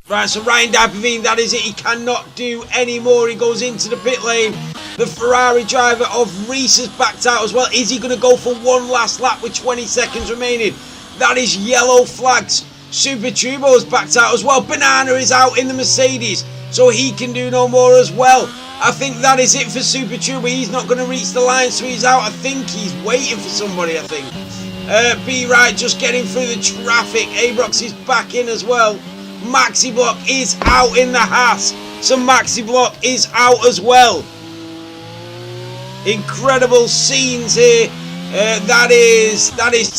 Right, so Ryan Dyper-Veen, that is it. He cannot do any more. He goes into the pit lane. The Ferrari driver of Reese has backed out as well. Is he going to go for one last lap with 20 seconds remaining? That is yellow flags. Super Turbo has backed out as well. Banana is out in the Mercedes, so he can do no more as well. I think that is it for Super Turbo. He's not going to reach the line, so he's out. I think he's waiting for somebody, I think. B-Right just getting through the traffic. Abrox is back in as well. Maxi Block is out in the Haas. So Maxi Block is out as well. Incredible scenes here. That is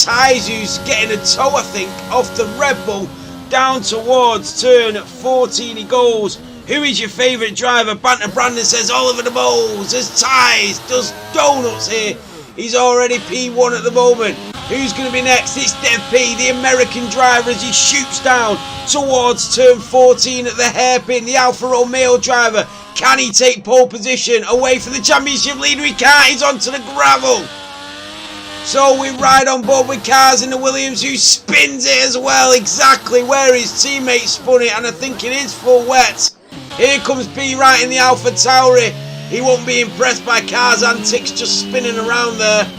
Tyes who's getting a tow, I think, off the Red Bull. Down towards turn 14 he goes. Who is your favourite driver? Banter Brandon says Oliver De Moles. There's Tyes, does donuts here. He's already P1 at the moment. Who's going to be next? It's Dev P, the American driver, as he shoots down towards turn 14 at the hairpin. The Alfa Romeo driver. Can he take pole position away from the championship leader? He can't. He's onto the gravel. So we ride on board with Cars in the Williams, who spins it as well, exactly where his teammate spun it, and I think it is full wet. Here comes B-Right in the Alpha Tauri. He won't be impressed by Cars' antics just spinning around there.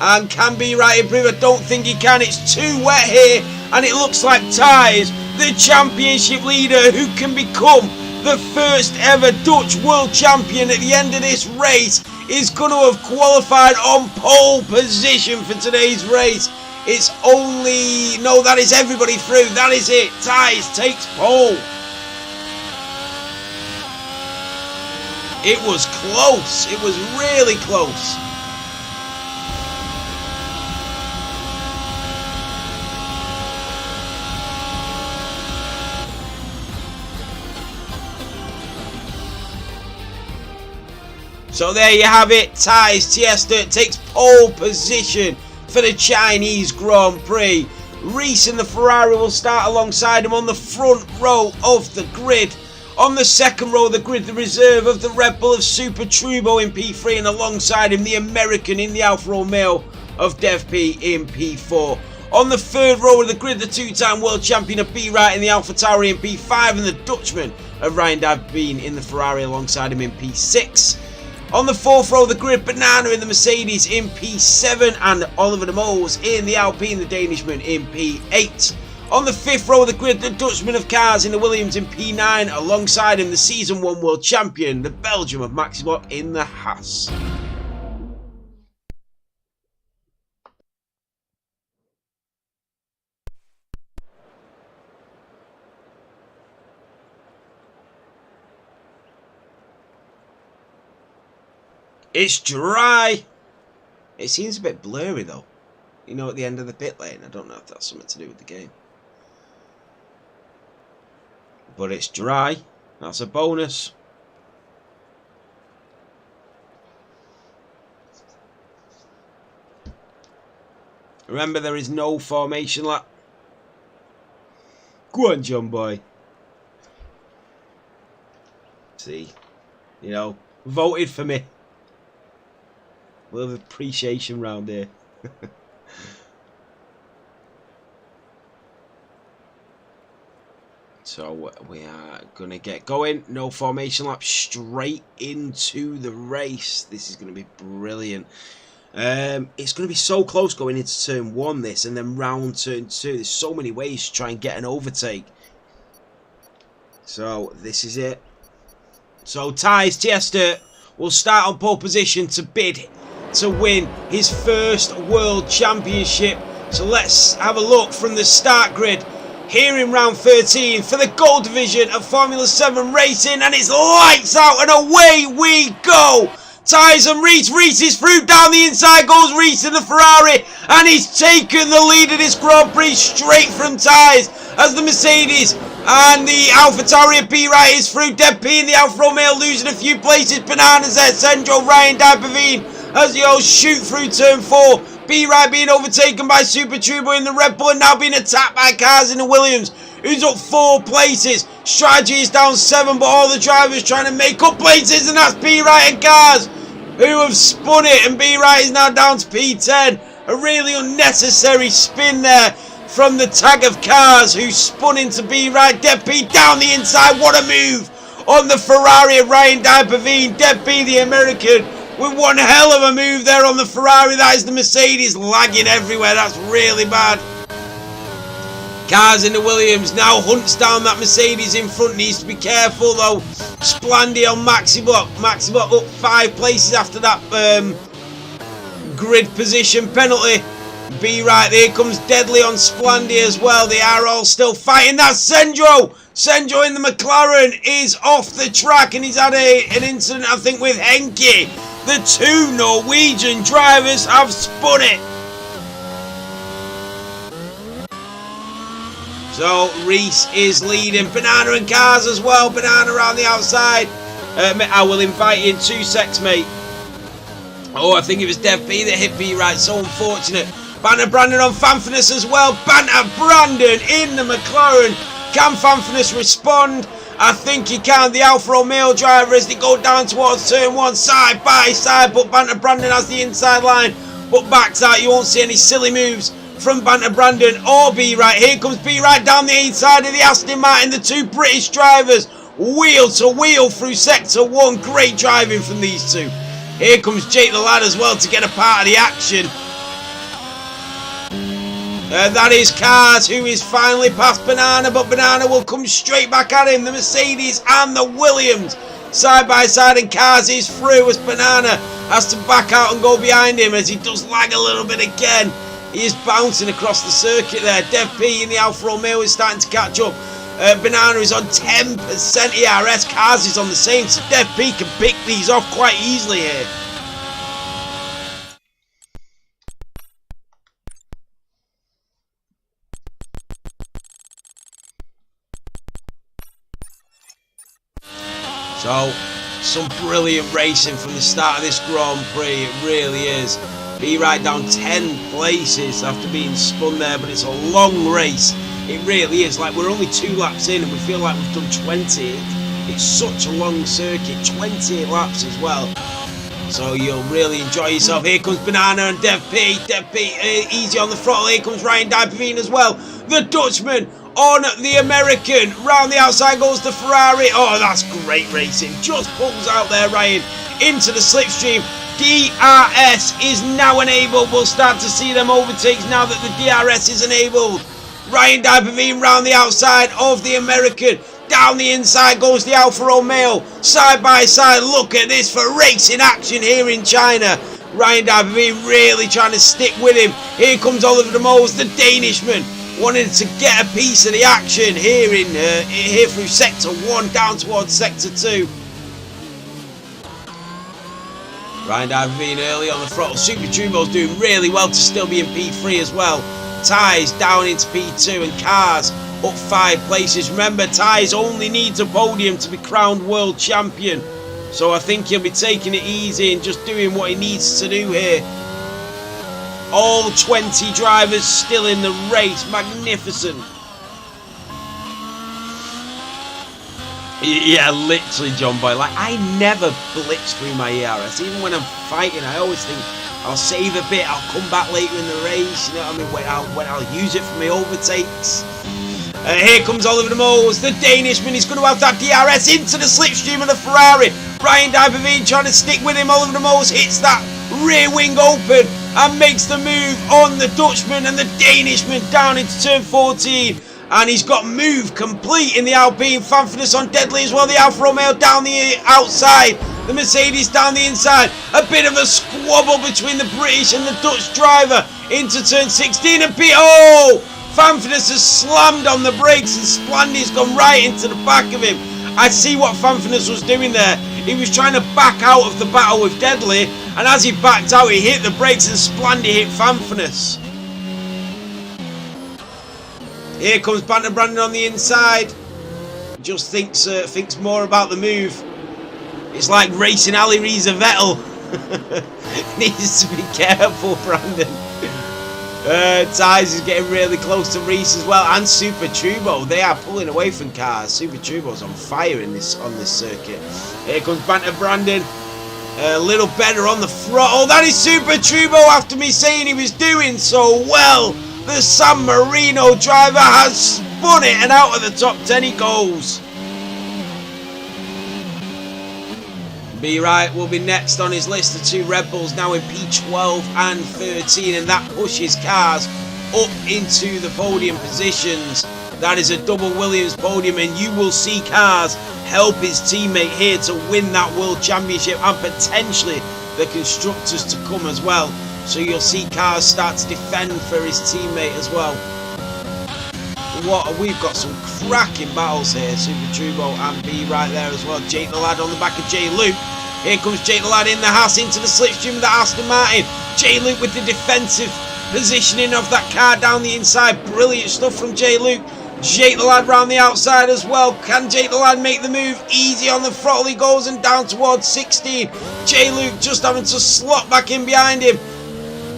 And can B-Right improve? I don't think he can. It's too wet here, and it looks like Tyes, the championship leader, who can become the first ever Dutch world champion at the end of this race, is going to have qualified on pole position for today's race. It's only... no, that is everybody through. That is it. Tyes takes pole. It was close. It was really close. So there you have it. Tyes Tjestert takes pole position for the Chinese Grand Prix. Reese and the Ferrari will start alongside him on the front row of the grid. On the second row of the grid, the reserve of the Red Bull of Super Turbo in P3, and alongside him the American in the Alfa Romeo of Dev P in P4. On the third row of the grid, the two-time world champion of B-Right in the Alpha Tauri in P5, and the Dutchman of Ryan Dyper-Veen in the Ferrari alongside him in P6. On the fourth row of the grid, Banana in the Mercedes in P7, and Oliver De Moles in the Alpine, the Danishman, in P8. On the fifth row of the grid, the Dutchman of Cars in the Williams in P9, alongside him the Season 1 World Champion, the Belgium of Maxi Block, in the Haas. It's dry. It seems a bit blurry though. You know, at the end of the pit lane. I don't know if that's something to do with the game. But it's dry. That's a bonus. Remember, there is no formation lap. Go on, John boy. See, you know, voted for me. A little appreciation round here. So we are going to get going. No formation lap. Straight into the race. This is going to be brilliant. It's going to be so close going into turn 1 this, and then round turn 2. There's so many ways to try and get an overtake. So this is it. So Tyes Tjestert will start on pole position to bid to win his first world championship. So let's have a look from the start grid here in round 13 for the gold division of Formula 7 racing, and it's lights out and away we go. Tyes and Reese. Reese is through down the inside, goes Reese in the Ferrari, and he's taken the lead of this Grand Prix straight from Tyes as the Mercedes And the AlphaTauri P right is through. Dev P in the Alfa Romeo losing a few places. Bananas there. Sendro, Ryan Dapavine as they all shoot through turn 4. B right being overtaken by Super Turbo in the Red Bull and now being attacked by cars in the Williams, who's up 4 places. Strategy is down 7, but all the drivers trying to make up places, and that's B right and cars who have spun it, and B right is now down to P10. A really unnecessary spin there from the tag of cars who spun into B right. Dev P down the inside. What a move on the Ferrari of Ryan Dapavine. Dev P the American with one hell of a move there on the Ferrari. That is the Mercedes lagging everywhere. That's really bad. Cars in the Williams now hunts down that Mercedes in front. Needs to be careful though. Splandi on Maxi Block. Maxi Block up 5 places after that grid position penalty. B right, there comes Deadly on Splandi as well. They are all still fighting. That's Sendro. Sendro in the McLaren is off the track, and he's had an incident, I think, with Henke. The 2 Norwegian drivers have spun it. So Reese is leading. Banana and cars as well. Banana around the outside. I will invite you in 2 secs, mate. Oh, I think it was Dev P that hit B right. So unfortunate. Banner Brandon on Fanfinus as well. Banner Brandon in the McLaren. Can Fanfinus respond? I think he can. The Alfa Romeo driver as they go down towards turn 1, side by side, but Banter Brandon has the inside line, but backs out. You won't see any silly moves from Banter Brandon or B right. Here comes B right down the inside of the Aston Martin. The 2 British drivers wheel to wheel through sector 1. Great driving from these 2. Here comes Jake the lad as well to get a part of the action. That is Cars, who is finally past Banana, but Banana will come straight back at him. The Mercedes and the Williams side by side, and Cars is through as Banana has to back out and go behind him as he does lag a little bit again. He is bouncing across the circuit there. Dev P in the Alfa Romeo is starting to catch up. Banana is on 10% ERS. Cars is on the same, so Dev P can pick these off quite easily here. So, some brilliant racing from the start of this Grand Prix, it really is. Be right down 10 places after being spun there, but it's a long race. It really is. Like, we're only 2 laps in and we feel like we've done 20. It's such a long circuit, 28 laps as well. So you'll really enjoy yourself. Here comes Banana and Dev P. Dev P easy on the throttle. Here comes Ryan Dapavine as well. The Dutchman on the American. Round the outside goes the Ferrari. Oh, that's great racing. Just pulls out there, Ryan, into the slipstream. DRS is now enabled. We'll start to see them overtakes now that the DRS is enabled. Ryan Dapavine round the outside of the American. Down the inside goes the Alfa Romeo. Side by side. Look at this for racing action here in China. Ryan Dapavine really trying to stick with him. Here comes Oliver de Moos, the Danishman, wanting to get a piece of the action here in here through sector 1 down towards sector 2. Ryan Dapavine early on the throttle. Super Turbo's doing really well to still be in P3 as well. Tyres down into P2 and Cars up 5 places. Remember, Tyres only needs a podium to be crowned world champion. So I think he'll be taking it easy and just doing what he needs to do here. All 20 drivers still in the race. Magnificent. Yeah, literally, John Boy. Like, I never blitz through my ERS. Even when I'm fighting, I always think I'll save a bit. I'll come back later in the race. You know what I mean? When I'll use it for my overtakes. Here comes Oliver de Moos, the Danishman. He's going to have that DRS into the slipstream of the Ferrari. Ryan Dapavine trying to stick with him. Oliver de Moos hits that rear wing open and makes the move on the Dutchman and the Danishman down into turn 14. And he's got move complete in the Alpine. Fanfinus on Deadly as well. The Alfa Romeo down the outside. The Mercedes down the inside. A bit of a squabble between the British and the Dutch driver into turn 16. And oh! Fanfinus has slammed on the brakes and Splandy's gone right into the back of him. I see what Fanfinus was doing there. He was trying to back out of the battle with Deadly, and as he backed out, he hit the brakes and Splandy hit Fanfinus. Here comes Banter Brandon on the inside. just thinks more about the move. It's like racing Ali Reza Vettel. Needs to be careful, Brandon. Tyres is getting really close to Reese as well, and Super Turbo. They are pulling away from cars. Super Turbo's on fire on this circuit. Here comes Banter Brandon. A little better on the front. Oh, that is Super Turbo after me saying he was doing so well. The San Marino driver has spun it, and out of the top 10 he goes. Be Right will be next on his list. The two Red Bulls now in P12 and 13, and that pushes cars up into the podium positions. That is a double Williams podium, and you will see cars help his teammate here to win that World Championship, and potentially the constructors to come as well. So you'll see cars start to defend for his teammate as well. We've got some cracking battles here. Super Turbo and Be Right there as well. Jake the Lad on the back of Jay Luke. Here comes Jake the Lad in the Haas into the slipstream of the Aston Martin. Jay Luke with the defensive positioning of that car down the inside. Brilliant stuff from Jay Luke. Jake the Lad round the outside as well. Can Jake the Lad make the move? Easy on the throttle he goes, and down towards 16. Jay Luke just having to slot back in behind him.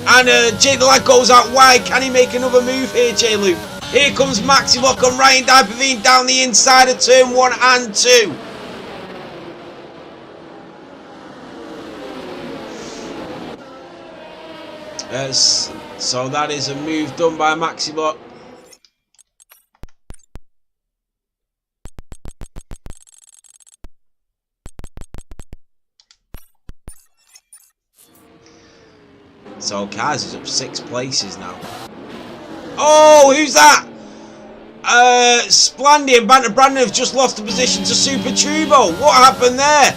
And Jake the Lad goes out wide. Can he make another move here, Jay Luke? Here comes Maxi Lock on Ryan Dipervine down the inside of turn 1 and 2. So that is a move done by Maxi Lock. So Kaz is up 6 places now. Oh, who's that? Splandy and Banter Brandon have just lost the position to Super Turbo. What happened there?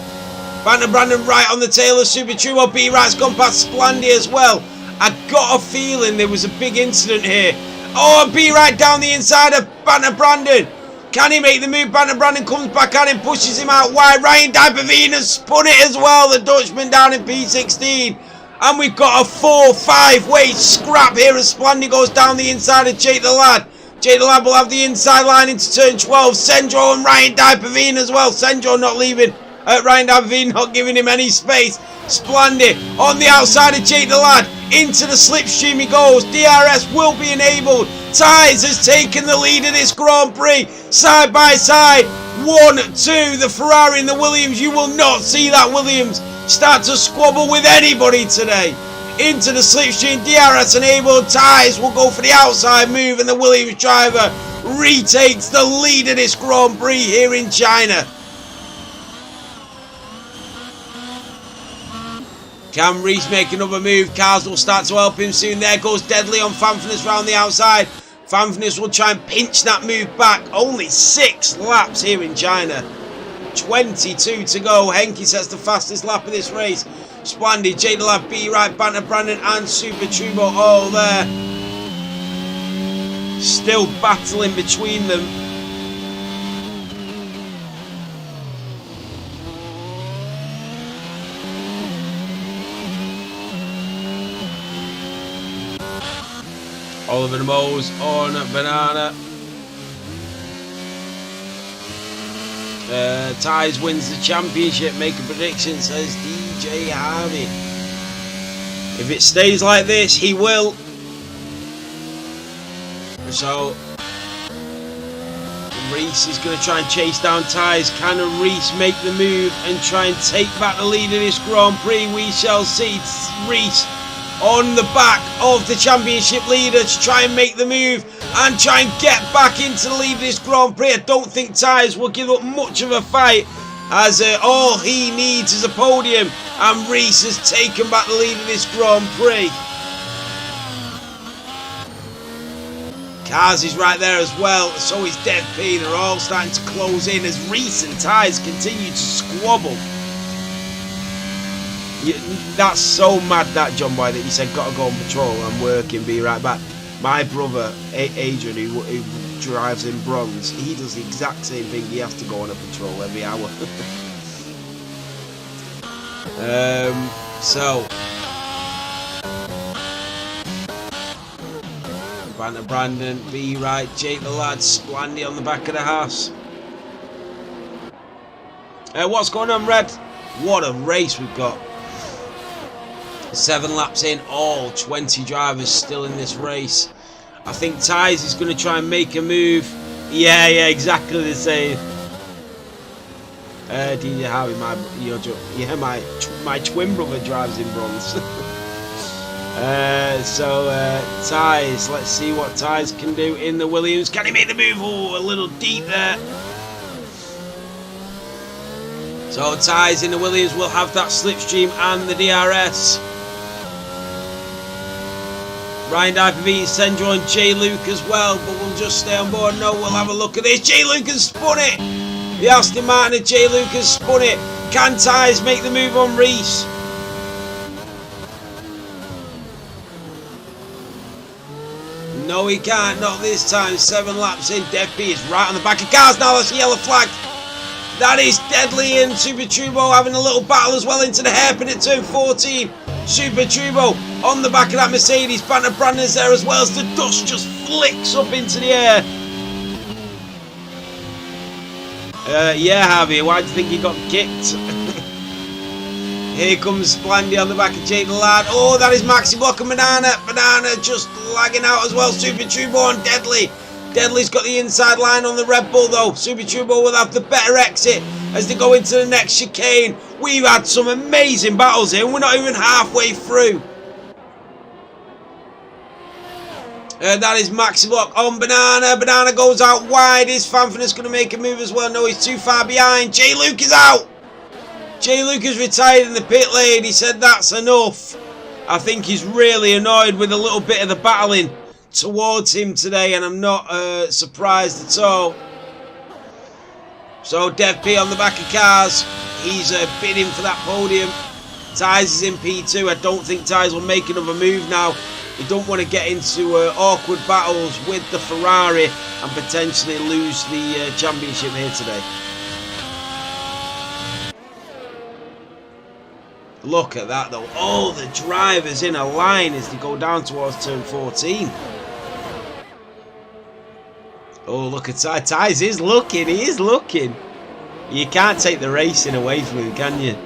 Banter Brandon right on the tail of Super Turbo. Be Right's gone past Splandy as well. I got a feeling there was a big incident here. Oh, and Be Right down the inside of Banter Brandon. Can he make the move? Banter Brandon comes back at him, pushes him out wide. Ryan Dipervine has spun it as well. The Dutchman down in P16. And we've got a 4-5 way scrap here as Splandy goes down the inside of Jake the Lad. Jake the Lad will have the inside line into turn 12. Sendro and Ryan Dipervine as well. Sendro not leaving. Ryan Dipervine not giving him any space. Splandy on the outside of Jake the Lad. Into the slipstream he goes. DRS will be enabled. Tyres has taken the lead of this Grand Prix. Side by side. 1, 2. The Ferrari and the Williams. You will not see that Williams start to squabble with anybody today. Into the slipstream, DRS enabled. Tyres will go for the outside move, and the Williams driver retakes the lead of this Grand Prix here in China. Can Reese make another move? Cars will start to help him soon. There goes Deadly on Fanfness round the outside. Fanfness will try and pinch that move back. Only 6 laps here in China. 22 to go. Henke sets the fastest lap of this race. Splandy, Jake the Lad, Be Right, Banter Brandon and Super Turbo all there. Still battling between them. Oliver Mose on Banana. Tyres wins the championship. Make a prediction, says DJ Harvey. If it stays like this, he will. So Reese is going to try and chase down Tyres. Can Reese make the move and try and take back the lead of this Grand Prix? We shall see. Reese on the back of the championship leader to try and make the move and try and get back into the lead of this Grand Prix. I don't think Tyres will give up much of a fight, as all he needs is a podium, and Reese has taken back the lead of this Grand Prix. Cars is right there as well, so is Dev P. They're all starting to close in as Reese and Tyres continue to squabble. That's so mad, that, John Boy, that you said gotta go on patrol. I'm working, be right back. My brother Adrian, who drives in Bronze, he does the exact same thing. He has to go on a patrol every hour. So Banter Brandon, Be Right, Jake the Lad, Splandy on the back of the house. What's going on, Red? What a race we've got. 7 laps in, all 20 drivers still in this race. I think Tyres is going to try and make a move. Yeah, exactly the same. DJ Harvey, my twin brother drives in bronze. Tyres, let's see what Tyres can do in the Williams. Can he make the move? Oh, a little deep there. So Tyres in the Williams will have that slipstream and the DRS. Ryan Dyper beating Sendro and J. Luke as well, but we'll just stay on board. No, we'll have a look at this. J. Luke has spun it. The Aston Martin and J. Luke has spun it. Can Tyres make the move on Reese? No, he can't. Not this time. 7 laps in. Dev P is right on the back of cars now. That's a yellow flag. That is Deadly and Super Turbo having a little battle as well into the hairpin at turn 14. Super Turbo on the back of that Mercedes. Banter Brandon's there as well as the dust just flicks up into the air. Yeah, Harvey, why do you think he got kicked? Here comes Splendy on the back of Jake the Lad. Oh, that is Maxi Block and Banana. Banana just lagging out as well. Super Turbo and Deadly. Deadly's got the inside line on the Red Bull though. Super Turbo will have the better exit as they go into the next chicane. We've had some amazing battles here and we're not even halfway through. That is Maxi Block on Banana. Banana goes out wide. Is Fanfitness going to make a move as well? No, he's too far behind. J. Luke is out. J. Luke is retired in the pit lane. He said that's enough. I think he's really annoyed with a little bit of the battling towards him today, and I'm not surprised at all. So Dev P on the back of cars, he's bidding for that podium. Tyres is in P2. I don't think Tyres will make another move now. You don't want to get into awkward battles with the Ferrari and potentially lose the championship here today. Look at that though, all the drivers in a line as they go down towards turn 14. Oh, look at Tyres. Tyres is looking. He is looking. You can't take the racing away from him, can you?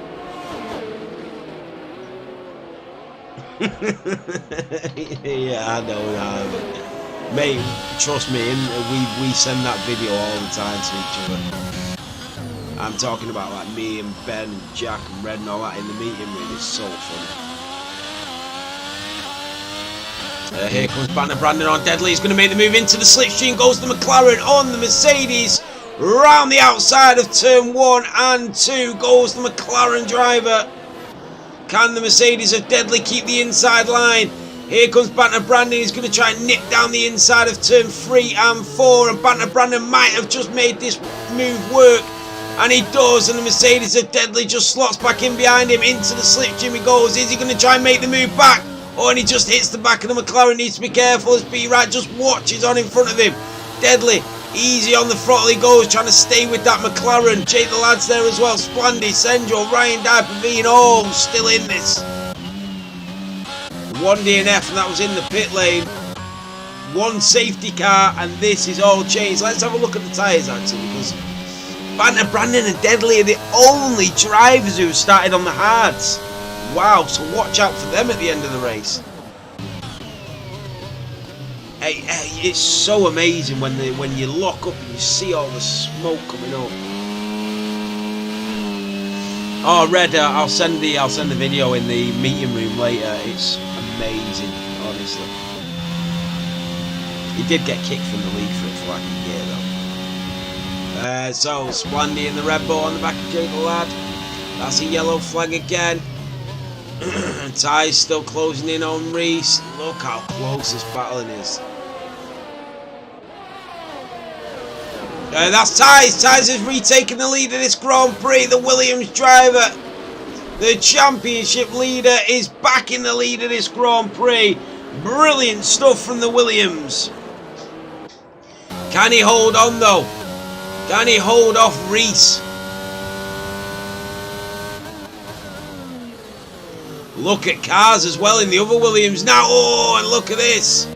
Yeah, I know. Mate, trust me, we send that video all the time to each other. I'm talking about like me and Ben and Jack and Red and all that in the meeting room. It's so funny. Here comes Banner Brandon on Deadly. He's going to make the move into the slipstream. Goes the McLaren on the Mercedes. Round the outside of turn 1 and 2 goes the McLaren driver. Can the Mercedes of Deadly keep the inside line? Here comes Banter Brandon. He's going to try and nip down the inside of turn 3 and 4. And Banter Brandon might have just made this move work. And he does. And the Mercedes of Deadly just slots back in behind him. Into the slipstream he goes. Is he going to try and make the move back? Oh, and he just hits the back of the McLaren. Needs to be careful as B-Right just watches on in front of him. Deadly, easy on the throttle he goes, trying to stay with that McLaren. Jake the Lad's there as well. Splendy, Sendro, Ryan Dyper being all still in this. 1 DNF and that was in the pit lane. 1 safety car and this is all changed. Let's have a look at the tyres actually, because Banter Brandon and Deadly are the only drivers who started on the hards. Wow, so watch out for them at the end of the race. It's so amazing when you lock up and you see all the smoke coming up. Oh, Red, I'll send the video in the meeting room later. It's amazing, honestly. He did get kicked from the league for like a year though. So Splendy in the Red Bull on the back of Jake the Lad. That's a yellow flag again. Ty's still closing in on Reese. Look how close this battling is. That's Ty's. Ty's has retaken the lead of this Grand Prix. The Williams driver, the championship leader, is back in the lead of this Grand Prix. Brilliant stuff from the Williams. Can he hold on though? Can he hold off Reese? Look at cars as well in the other Williams now. Oh, and look at this.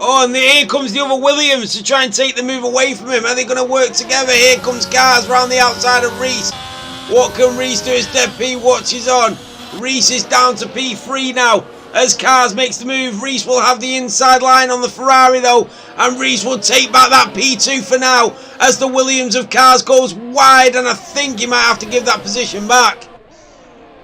Oh, and here comes the other Williams to try and take the move away from him. Are they going to work together? Here comes Cars round the outside of Reese. What can Reese do as Dev P watches on? Reese is down to P3 now. As Cars makes the move, Reese will have the inside line on the Ferrari though. And Reese will take back that P2 for now. As the Williams of Cars goes wide. And I think he might have to give that position back.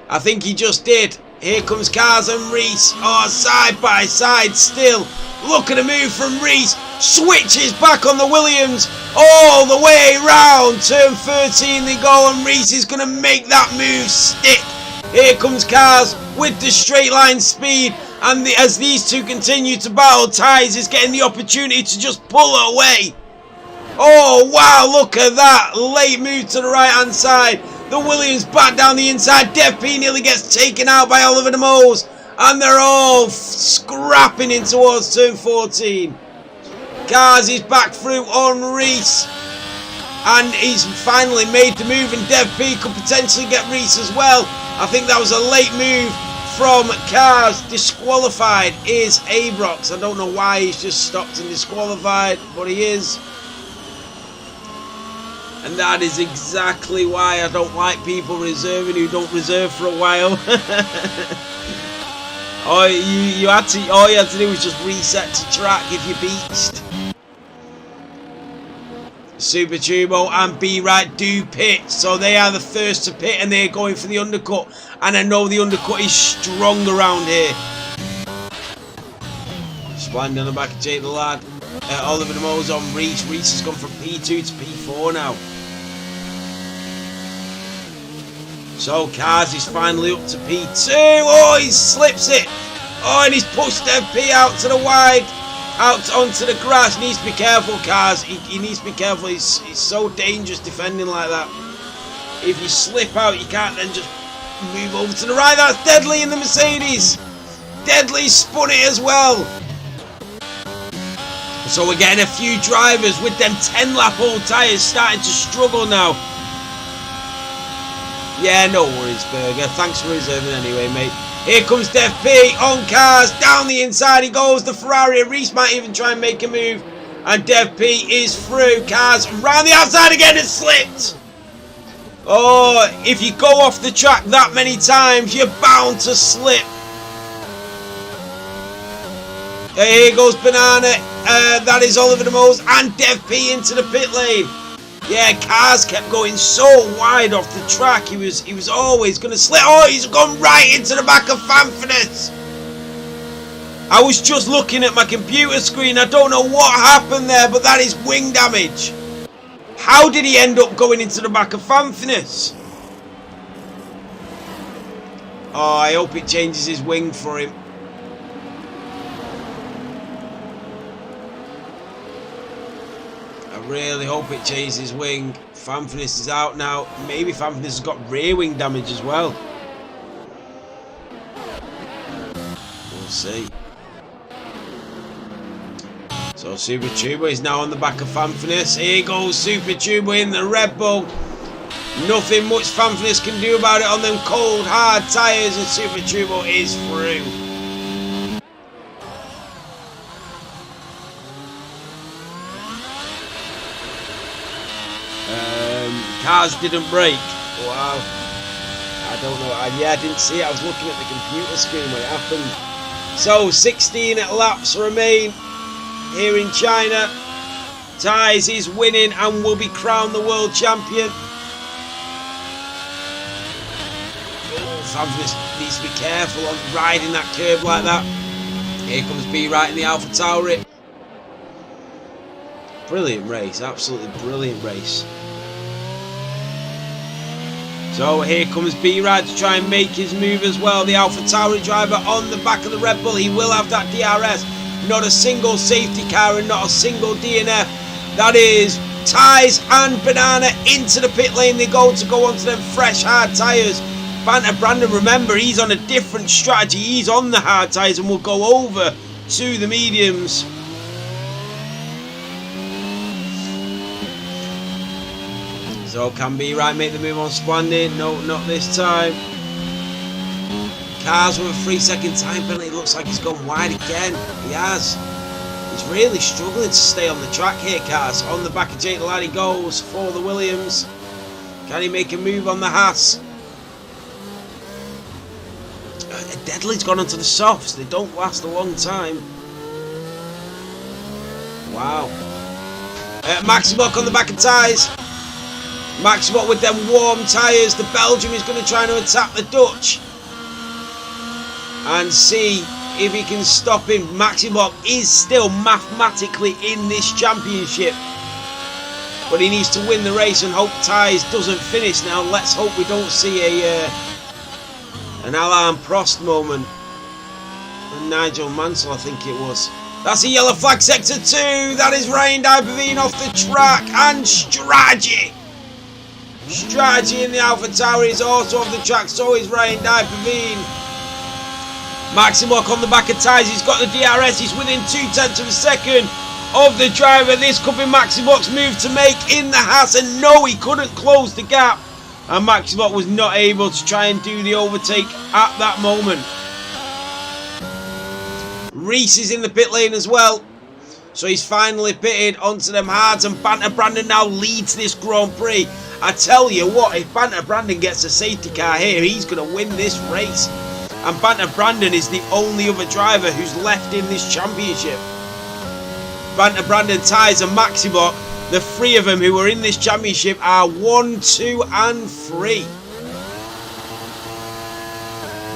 I think he just did. Here comes Cars and Reese. Oh, side by side still. Look at the move from Reese. Switches back on the Williams. All the way round. Turn 13 they go. And Reese is going to make that move stick. Here comes Cars with the straight line speed. And as these two continue to battle, Tyres is getting the opportunity to just pull away. Oh, wow. Look at that. Late move to the right hand side. The Williams back down the inside. Dev P nearly gets taken out by Oliver De Mose. And they're all scrapping in towards turn 14. Cars is back through on Reese. And he's finally made the move. And Dev P could potentially get Reese as well. I think that was a late move from Cars. Disqualified is Abrox. I don't know why he's just stopped and disqualified. But he is. And that is exactly why I don't like people reserving who don't reserve for a while. All you had to do was just reset to track if you beached. Super Turbo and B Right do pit, so they are the first to pit and they're going for the undercut. And I know the undercut is strong around here. Splendid on the back of Jake the Lad. Oliver De Mose on Reese. Reese has gone from P2 to P4 now. So Cars is finally up to P2. Oh, he slips it. Oh, and he's pushed Dev P out to the wide. Out onto the grass. He needs to be careful, Cars. He needs to be careful. He's so dangerous defending like that. If you slip out, you can't then just move over to the right. That's Deadly in the Mercedes. Deadly spun it as well. So we're getting a few drivers with them 10-lap old tyres starting to struggle now. Yeah, no worries, Berger. Thanks for reserving anyway, mate. Here comes Dev P on Cars. Down the inside he goes. The Ferrari. Reese might even try and make a move. And Dev P is through. Cars round the outside again and slipped. Oh, if you go off the track that many times, you're bound to slip. Here goes Banana. That is Oliver De Mose and Dev P into the pit lane. Yeah, Cars kept going so wide off the track. He was always going to slip. Oh, he's gone right into the back of Fanfinus. I was just looking at my computer screen. I don't know what happened there, but that is wing damage. How did he end up going into the back of Fanfinus? Oh, I hope it changes his wing for him. I really hope it changes his wing. Fanfinus is out now. Maybe Fanfinus has got rear wing damage as well. We'll see. So Super Turbo is now on the back of Fanfinus. Here goes Super Turbo in the Red Bull. Nothing much Fanfinus can do about it on them cold, hard tyres, and Super Turbo is through. Cars didn't brake. Wow. I don't know. Yeah, I didn't see it. I was looking at the computer screen when it happened. So 16 laps remain here in China. Tyres is winning and will be crowned the world champion. Fanfinus needs to be careful on riding that curve like that. Here comes B Right in the Alpha Tauri. Brilliant race, absolutely brilliant race. So here comes B Right to try and make his move as well. The Alpha Tauri driver on the back of the Red Bull. He will have that DRS. Not a single safety car and not a single DNF. That is Tyres and Banana into the pit lane. They go onto them fresh hard tyres. Brandon, remember, he's on a different strategy. He's on the hard tyres and will go over to the mediums. So can B Right make the move on Splendid? No, not this time. Cars with a 3-second time penalty. Looks like he's gone wide again. He has. He's really struggling to stay on the track here, cars. On the back of Jake Ladd he goes for the Williams. Can he make a move on the Haas? Deadly's gone onto the softs. They don't last a long time. Wow. Maximok on the back of tyres. Maximok with them warm tyres. The Belgium is going to try to attack the Dutch and see if he can stop him. Maximok is still mathematically in this championship, but he needs to win the race and hope tyres doesn't finish now. Let's hope we don't see an Alain Prost moment. And Nigel Mansell, I think it was. That's a yellow flag, sector 2. That is Ryan Diverveen off the track. And Strategy in the Alpha Tower is also off the track. So is Ryan Diverveen. Maximok on the back of tyres. He's got the DRS. He's within 0.2 of a second of the driver. This could be Maximok's move to make in the Haas. And no, he couldn't close the gap. And Maximok was not able to try and do the overtake at that moment. Reese is in the pit lane as well. So he's finally pitted onto them hards. And Banter Brandon now leads this Grand Prix. I tell you what, if Banter Brandon gets a safety car here, he's going to win this race. And Banter Brandon is the only other driver who's left in this championship. Banter Brandon, Tyres and Maximok, the three of them who are in this championship are 1, 2 and 3.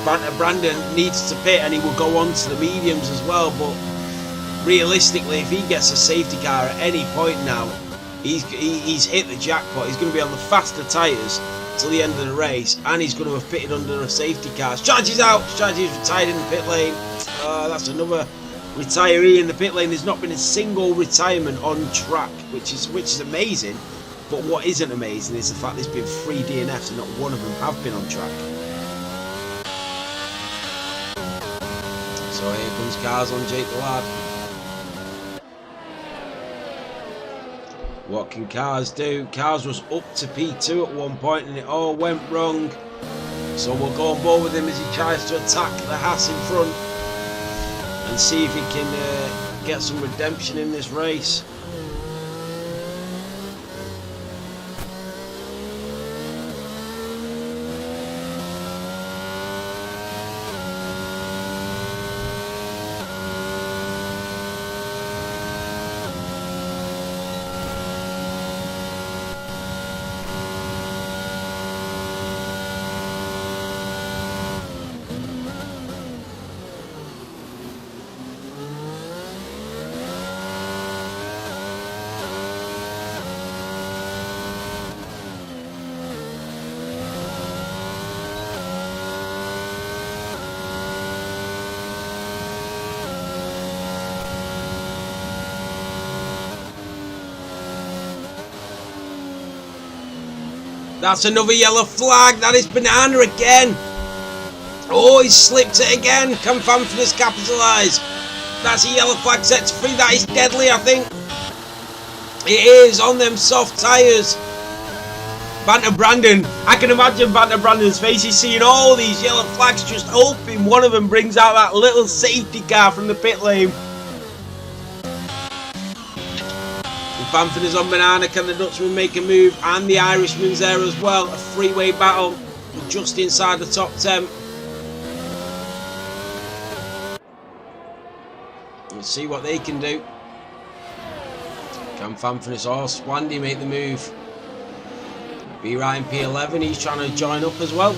Banter Brandon needs to pit and he will go on to the mediums as well, but realistically if he gets a safety car at any point now, he's hit the jackpot. He's going to be on the faster tyres till the end of the race and he's going to have pitted under a safety car. Strategy's out. Strategy's retired in the pit lane. That's another retiree in the pit lane. There's not been a single retirement on track, which is amazing, but what isn't amazing is the fact there's been 3 DNFs and not one of them have been on track. So here comes Cars on Jake Ladd. What can Cars do? Cars was up to P2 at one point and it all went wrong. So we'll go on board with him as he tries to attack the Haas in front and see if he can get some redemption in this race. That's another yellow flag. That is Banana again. Oh, he's slipped it again. Can Fanfurness capitalise? That's a yellow flag set to 3. That is Deadly, I think. It is on them soft tyres. Banter Brandon. I can imagine Banter Brandon's face. He's seeing all these yellow flags, just hoping one of them brings out that little safety car from the pit lane. Bamford is on Banana. Can the Dutchman make a move? And the Irishman's there as well. A three-way battle just inside the top 10. Let's see what they can do. Can Fanfurness or Splandy make the move? Be right in P11. He's trying to join up as well.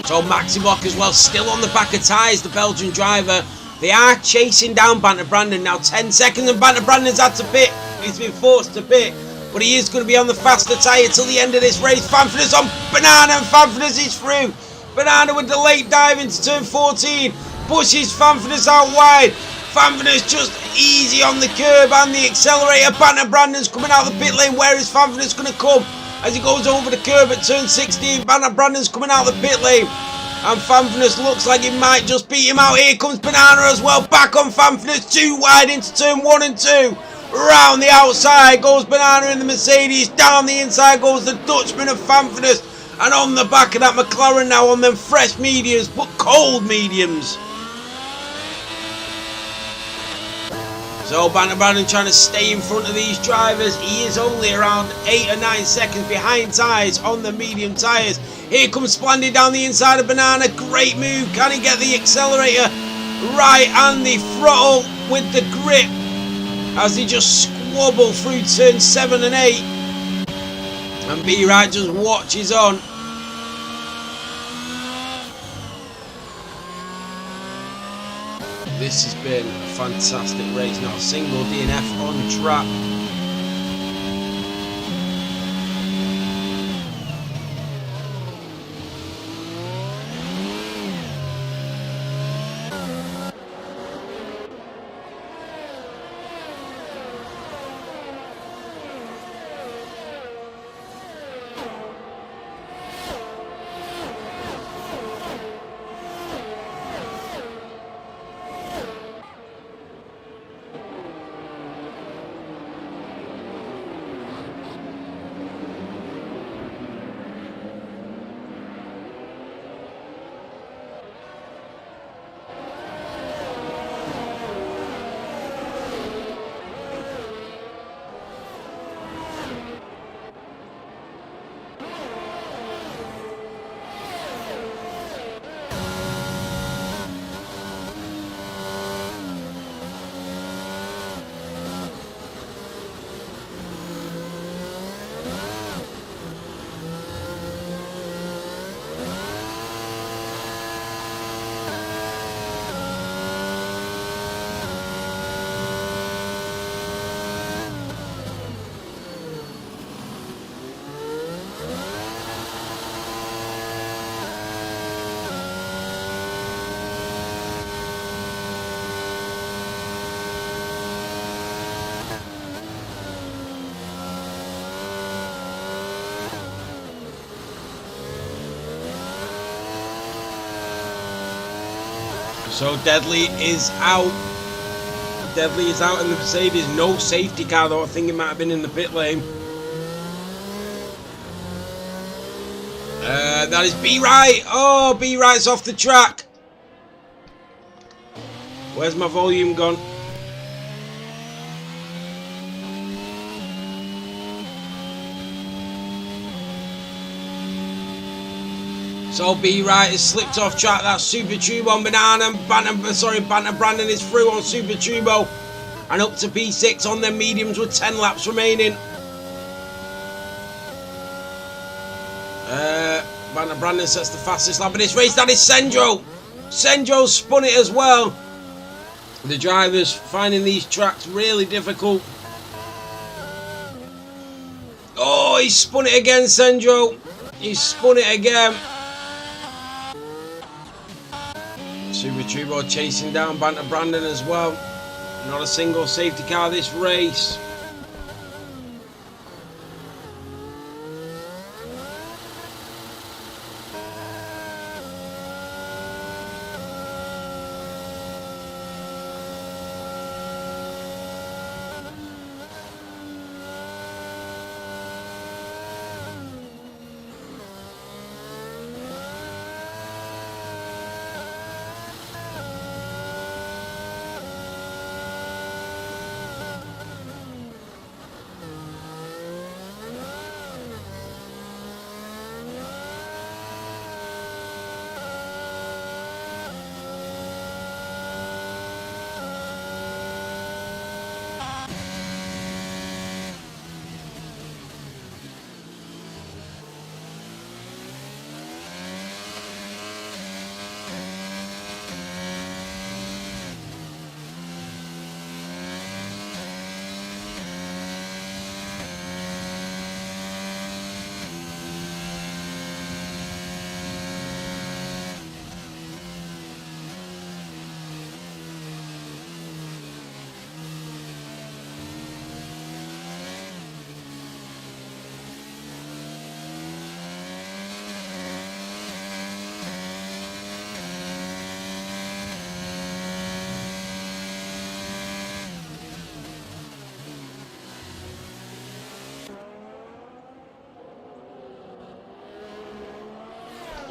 So Maximok as well, still on the back of tyres, the Belgian driver. They are chasing down Banter Brandon now. 10 seconds and Banter Brandon's had to pit. He's been forced to pit, but he is going to be on the faster tyre till the end of this race. Fanfurness on Banana and Fanfurness is through. Banana with the late dive into turn 14. Pushes Fanfurness out wide. Fanfurness just easy on the curb and the accelerator. Banter Brandon's coming out of the pit lane. Where is Fanfurness going to come? As he goes over the curb at turn 16, Banter Brandon's coming out of the pit lane. And Fanfurness looks like he might just beat him out. Here comes Banana as well. Back on Fanfurness. Too wide into turn 1 and 2. Round the outside goes Banana in the Mercedes. Down the inside goes the Dutchman of Fanfurness. And on the back of that McLaren now on them fresh mediums, but cold mediums. So Banter Brandon trying to stay in front of these drivers. He is only around 8 or 9 seconds behind tyres on the medium tyres. Here comes Splendid down the inside of Banana. Great move. Can he get the accelerator right and the throttle with the grip as he just squabble through turn 7 and 8. And B-Right just watches on. This has been a fantastic race. Not a single DNF on track. So Deadly is out. Deadly is out in the Mercedes. No safety car though. I think it might have been in the pit lane. That is B-Right. Oh, B-Right's off the track. Where's my volume gone? So B-Right has slipped off track. That's Super Turbo on Banana. Banter Brandon is through on Super Turbo. And up to P6 on their mediums with 10 laps remaining. Banter Brandon sets the fastest lap of this race. That is Sendro. Sendro spun it as well. The drivers finding these tracks really difficult. Oh, he spun it again, Sendro. He spun it again. Super Turbo chasing down Banter Brandon as well. Not a single safety car this race.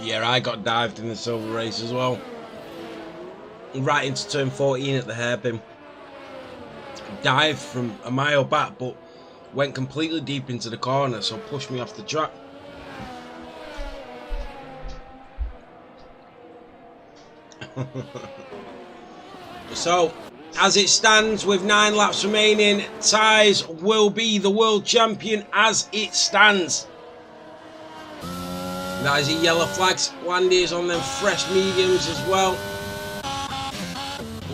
Yeah, I got dived in the silver race as well. Right into turn 14 at the hairpin. Dived from a mile back, but went completely deep into the corner, so pushed me off the track. So, as it stands with 9 laps remaining, Tyres will be the world champion as it stands. That is a yellow flags. Landy is on them fresh mediums as well.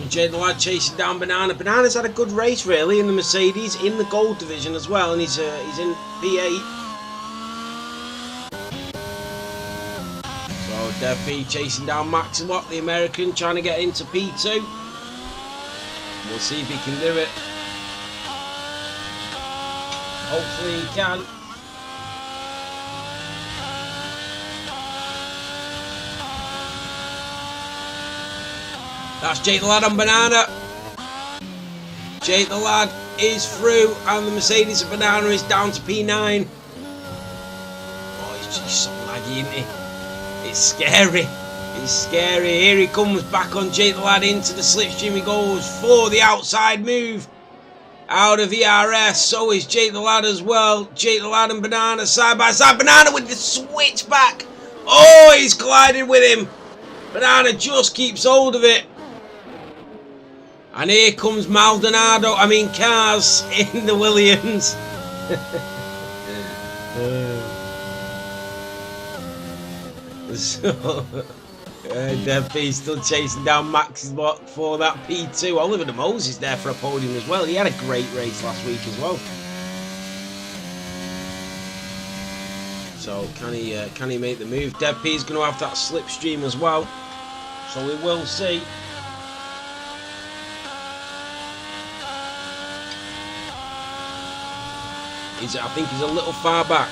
And Jay the Lad chasing down Banana. Banana's had a good race really in the Mercedes, in the gold division as well, and he's in P8. So Dev B chasing down Maxi Watt, the American, trying to get into P2. We'll see if he can do it. Hopefully he can. That's Jake the Lad on Banana. Jake the Lad is through, and the Mercedes of Banana is down to P9. Oh, he's just so laggy, isn't he? It's scary. It's scary. Here he comes back on Jake the Lad into the slipstream. He goes for the outside move out of ERS. So is Jake the Lad as well. Jake the Lad and Banana side by side. Banana with the switch back. Oh, he's collided with him. Banana just keeps hold of it. And here comes Cars in the Williams. So, Dev B still chasing down Max's block for that P2. Oliver De Mose is there for a podium as well. He had a great race last week as well. So can he make the move? Dev P is going to have that slipstream as well. So we will see. I think he's a little far back.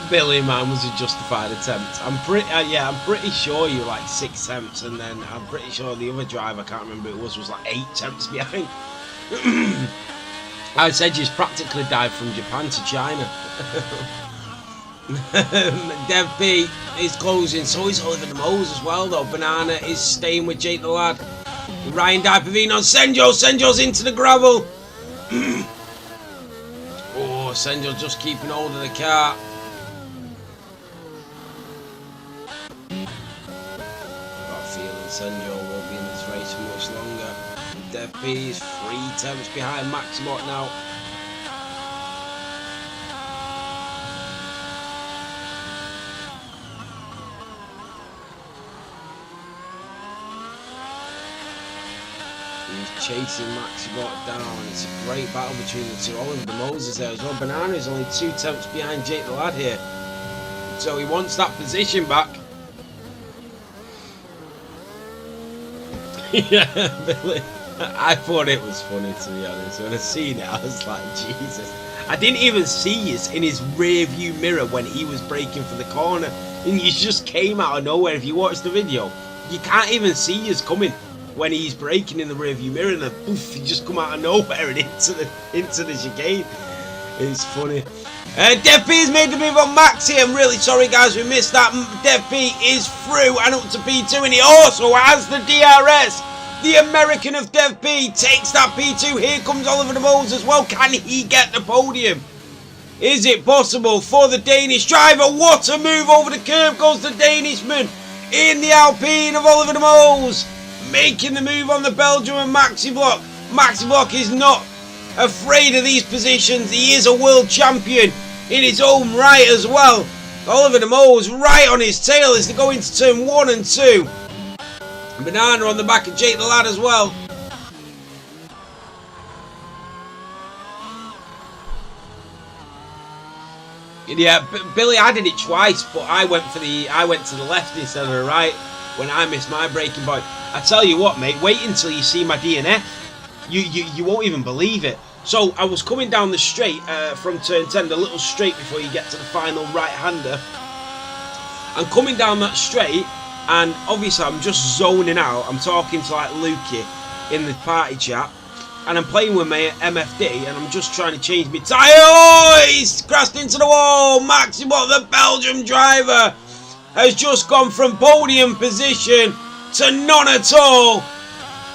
Billy, man, was a justified attempt. I'm pretty sure you were like 6 attempts, and then I'm pretty sure the other driver, I can't remember who it was like 8 attempts behind. I said he's practically dived from Japan to China. Dev B is closing, so is Oliver De Mose as well though. Banana is staying with Jake the Lad. Ryan Dipovino on Senjo. Senjo's into the gravel. Oh, Senjo just keeping hold of the car. Got a feeling Senjo won't be in this race for much longer. Dev B is 3 attempts behind Maximot now. He's chasing Maximot down. It's a great battle between the two. Oliver De Mose is there as well. Banana is only 2 attempts behind Jake the Lad here. So he wants that position back. Yeah, Billy. I thought it was funny, to be honest. When I seen it, I was like, Jesus. I didn't even see us in his rear view mirror when he was braking for the corner. And he just came out of nowhere. If you watch the video, you can't even see us coming when he's braking in the rear view mirror, and then poof, he just come out of nowhere and into the chicane. It's funny. Dev P has made the move on Max here. I'm really sorry guys, we missed that. Dev P is through and up to P2, and he also has the DRS. The American of Dev P takes that P2. Here comes Oliver De Mose as well. Can he get the podium? Is it possible for the Danish driver? What a move over the curb goes the Danishman in the Alpine of Oliver De Mose. Making the move on the Belgium and Maxi Block. Maxi Block is not afraid of these positions. He is a world champion in his own right as well. Oliver De Mose right on his tail as they go into turn 1 and 2. Banana on the back of Jake the Lad as well. Yeah, Billy, I did it twice, but I went to the left instead of the right when I missed my braking point. I tell you what, mate, wait until you see my DNF. You won't even believe it. So I was coming down the straight from turn 10, the little straight before you get to the final right-hander. I'm coming down that straight, and obviously I'm just zoning out. I'm talking to like Lukey in the party chat, and I'm playing with my MFD, and I'm just trying to change my tyre. Oh, he's crashed into the wall. Maximo, the Belgium driver, has just gone from podium position to none at all.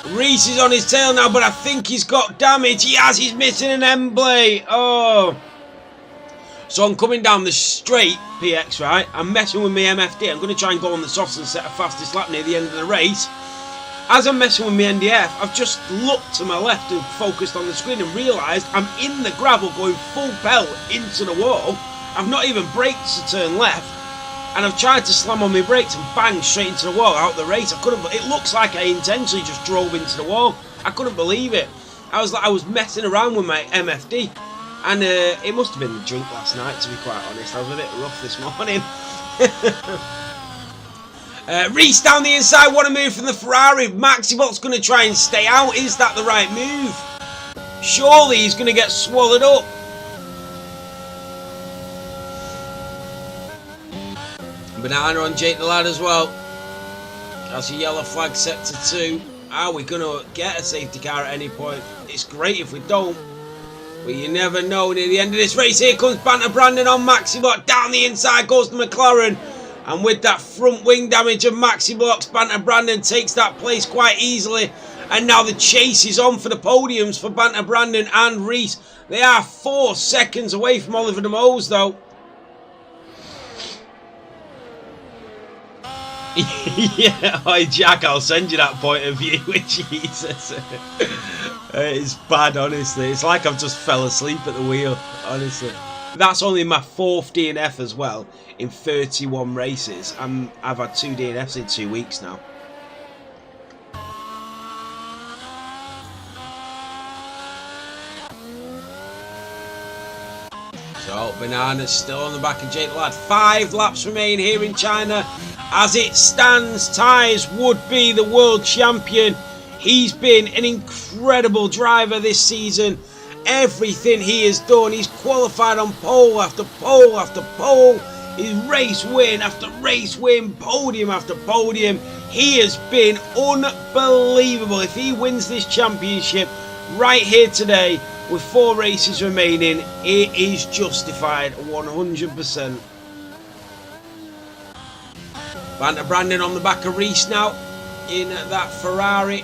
Reese is on his tail now, but I think he's got damage. He has. He's missing an end blade. Oh. So I'm coming down the straight, PX, right? I'm messing with my MFD. I'm going to try and go on the softs and set a fastest lap near the end of the race. As I'm messing with my NDF, I've just looked to my left and focused on the screen and realised I'm in the gravel going full pelt into the wall. I've not even braked to turn left. And I've tried to slam on my brakes and bang straight into the wall out the race. I couldn't. It looks like I intentionally just drove into the wall. I couldn't believe it. I was messing around with my MFD, and it must have been the drink last night. To be quite honest, I was a bit rough this morning. Reese down the inside. What a move from the Ferrari. Maxibot's going to try and stay out. Is that the right move? Surely he's going to get swallowed up. Banana on Jake the Lad as well. That's a yellow flag set to 2. Are we going to get a safety car at any point? It's great if we don't, but you never know. Near the end of this race, here comes Banter Brandon on Maxibot. Down the inside goes the McLaren, and with that front wing damage of Maxibot's, Banter Brandon takes that place quite easily. And now the chase is on for the podiums for Banter Brandon and Reese. They are 4 seconds away from Oliver De Mose though. Yeah, oh, Jack, I'll send you that point of view. Jesus. It's bad, honestly. It's like I've just fell asleep at the wheel, honestly. That's only my 4th DNF as well in 31 races. I've had 2 DNFs in 2 weeks now. So, Banana's still on the back of Jake the Lad. 5 laps remain here in China. As it stands, Tyres would be the world champion. He's been an incredible driver this season. Everything he has done, he's qualified on pole after pole after pole. His race win after race win, podium after podium. He has been unbelievable. If he wins this championship right here today with 4 races remaining, it is justified 100%. Banter Brandon on the back of Reese now in that Ferrari.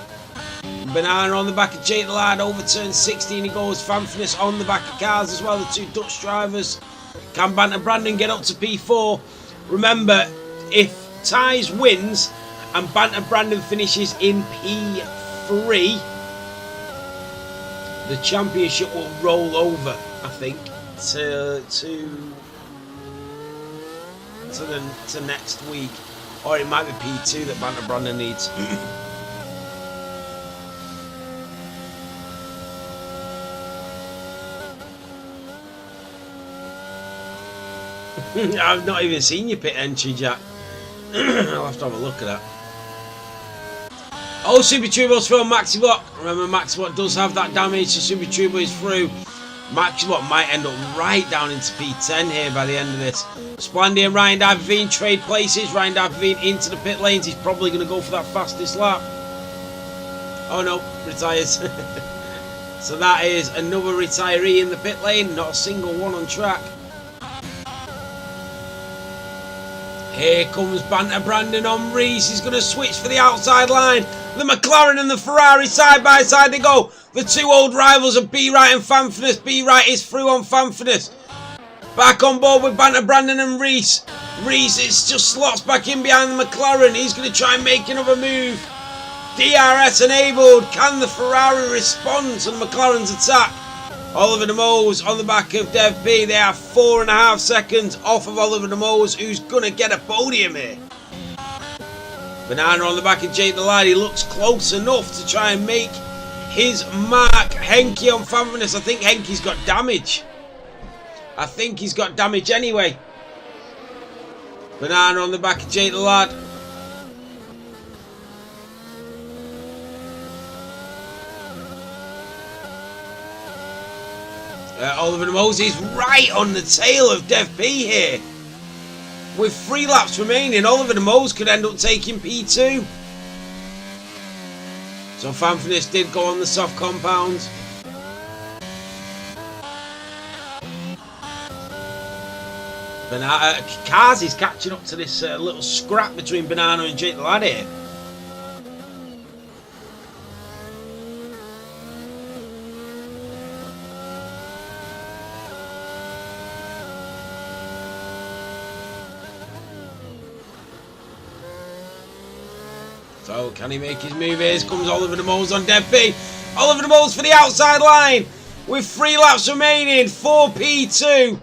Banana on the back of Jake the Lad, over turn 16 he goes. Fanfnis on the back of cars as well, the 2 Dutch drivers. Can Banter Brandon get up to P4? Remember, if Tyres wins and Banter Brandon finishes in P3, the championship will roll over, I think, to next week. Or it might be P2 that Banter Brandon needs. I've not even seen your pit entry, Jack. I'll have to have a look at that. Oh, Super Turbo's through on Maxibot. Remember, Maxibot does have that damage, so Super Turbo is through. Maxibot might end up right down into P10 here by the end of this. Splendy and Ryan Davivine trade places. Ryan Davivine into the pit lanes. He's probably going to go for that fastest lap. Oh no, retires. So that is another retiree in the pit lane. Not a single one on track. Here comes Banter Brandon on Reese. He's going to switch for the outside line. The McLaren and the Ferrari side by side they go. The 2 old rivals of B Right and Fanfnis. B Right is through on Fanfnis. Back on board with Banter Brandon and Reese. Reese is just slots back in behind the McLaren. He's going to try and make another move. DRS enabled. Can the Ferrari respond to the McLaren's attack? Oliver De Mose on the back of Dev P. They are 4.5 seconds off of Oliver De Mose, who's going to get a podium here. Banana on the back of Jake the Lad. He looks close enough to try and make his mark. Henke on Fanfnis. I think Henke's got damage. I think he's got damage anyway. Banana on the back of Jake the Lad. Oliver De Mose is right on the tail of Dev P here. With 3 laps remaining, Oliver De Mose could end up taking P2. So Fanfitness did go on the soft compound. Cars is catching up to this little scrap between Banana and Jake the Lad here. So can he make his move? Here comes Oliver De Moles on Dev P. Oliver De Moles for the outside line with 3 laps remaining. 4P2.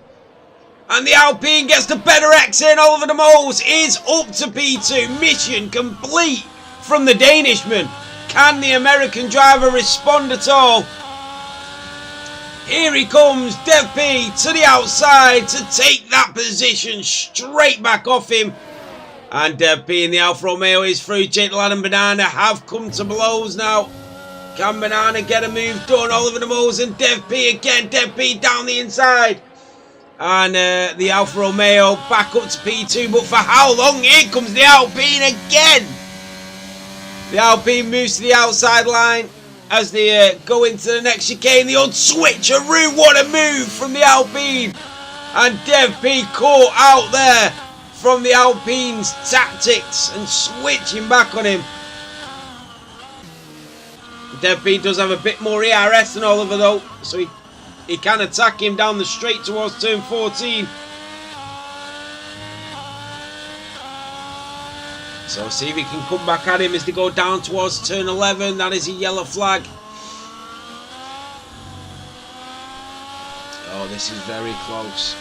And the Alpine gets the better exit. Oliver De Moles is up to P2. Mission complete from the Danishman. Can the American driver respond at all? Here he comes, Dev P to the outside to take that position straight back off him. And Dev P in the Alfa Romeo is through. Jake the Lad and Banana have come to blows now. Can Banana get a move done? Oliver De Moles and Dev P again. Dev P down the inside. And the Alfa Romeo back up to P2, but for how long? Here comes the Alpine again. The Alpine moves to the outside line as they go into the next chicane. The old switcheroo, what a move from the Alpine. And Dev P caught out there from the Alpine's tactics and switching back on him. Dev P does have a bit more ERS than Oliver though, so he can attack him down the straight towards turn 14. So see if he can come back at him as they go down towards turn 11. That is a yellow flag. Oh, this is very close.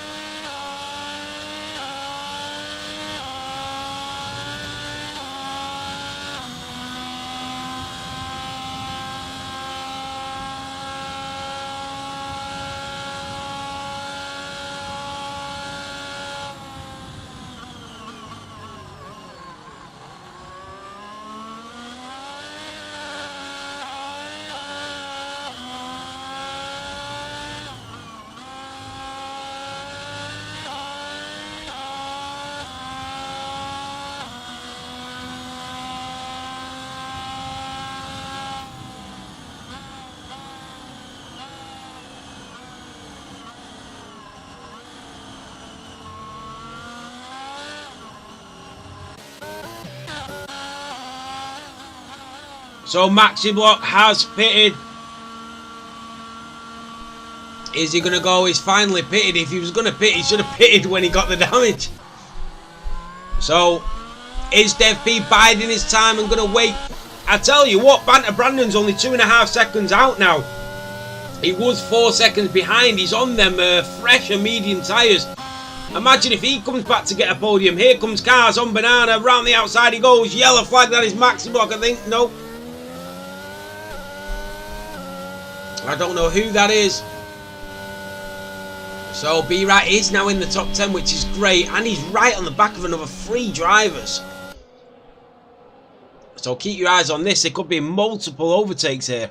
So Maxi Block has pitted. Is he going to go? He's finally pitted. If he was going to pit, he should have pitted when he got the damage. So is Dev P biding his time and going to wait? I tell you what, Banter Brandon's only 2.5 seconds out now. He was 4 seconds behind. He's on them fresh and medium tyres. Imagine if he comes back to get a podium. Here comes Cars on Banana. Round the outside he goes. Yellow flag. That is Maxi Block, I think. No. I don't know who that is. So B-Right is now in the top 10, which is great. And he's right on the back of another 3 drivers. So keep your eyes on this. There could be multiple overtakes here.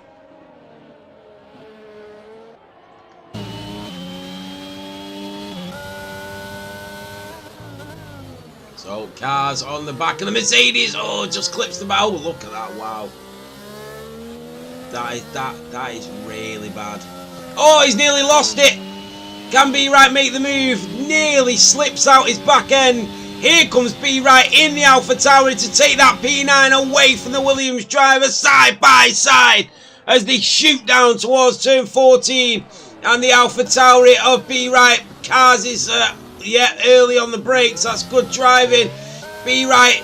So Cars on the back of the Mercedes. Oh, just clips the bow. Look at that. Wow. That is really bad. Oh, he's nearly lost it. Can B-Right make the move? Nearly slips out his back end. Here comes B-Right in the Alpha Tauri to take that P9 away from the Williams driver side by side as they shoot down towards turn 14. And the Alpha Tauri of B-Right. Cars is early on the brakes. That's good driving. B-Right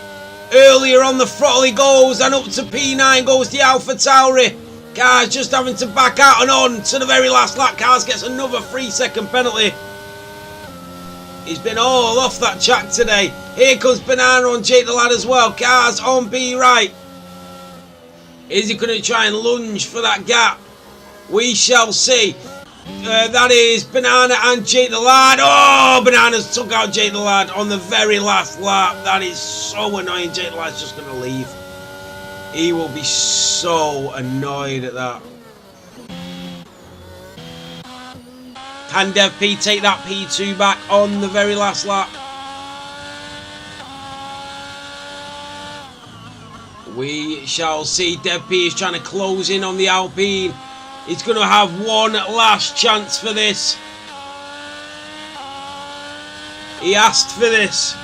earlier on the throttle he goes, and up to P9 goes the Alpha Tauri. Cars just having to back out and on to the very last lap. Cars gets another 3-second penalty. He's been all off that track today. Here comes Banana on Jake the Lad as well. Cars on B-Right. Is he going to try and lunge for that gap? We shall see. That is Banana and Jake the Lad. Oh, Banana's took out Jake the Lad on the very last lap. That is so annoying. Jake the Lad's just going to leave. He will be so annoyed at that. Can Dev P take that P2 back on the very last lap? We shall see. Dev P is trying to close in on the Alpine. He's going to have one last chance for this. He asked for this.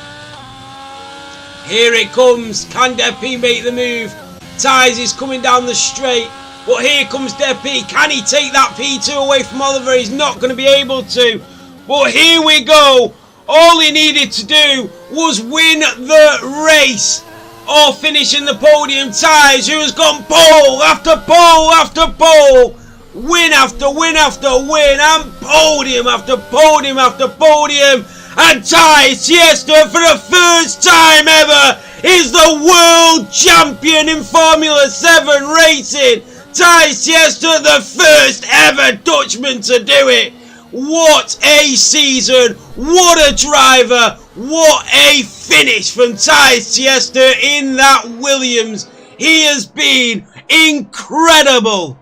Here it comes. Can Dev P make the move? Tyes is coming down the straight. But here comes Dev P. Can he take that P2 away from Oliver? He's not going to be able to. But here we go. All he needed to do was win the race or finish in the podium. Tyes, who has gone pole after pole after pole, win after win after win, and podium after podium after podium. And Tyes Tiesto, for the first time ever, is the world champion in Formula 7 racing. Tyes Tiesto, the first ever Dutchman to do it. What a season, what a driver, what a finish from Tyes Tiesto in that Williams. He has been incredible.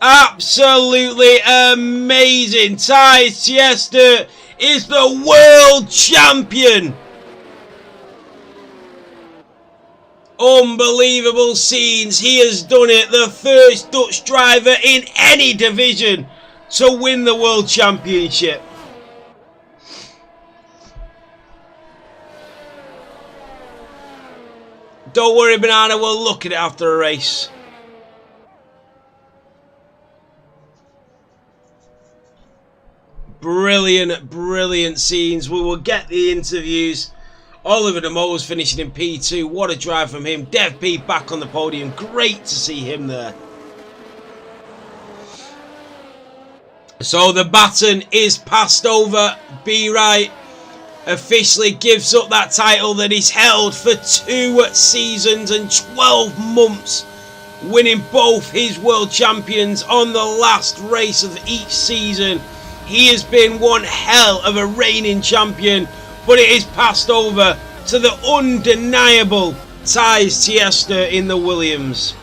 Absolutely amazing. Tyes Tiesto is the world champion. Unbelievable scenes. He has done it. The first Dutch driver in any division to win the world championship. Don't worry, Banana, we'll look at it after a race. Brilliant, brilliant scenes. We will get the interviews. Oliver De Moos finishing in P2. What a drive from him. Dev P back on the podium. Great to see him there. So the baton is passed over. Be Right officially gives up that title that he's held for 2 seasons and 12 months, winning both his world champions on the last race of each season. He has been one hell of a reigning champion, but it is passed over to the undeniable Tyes Tiesto in the Williams.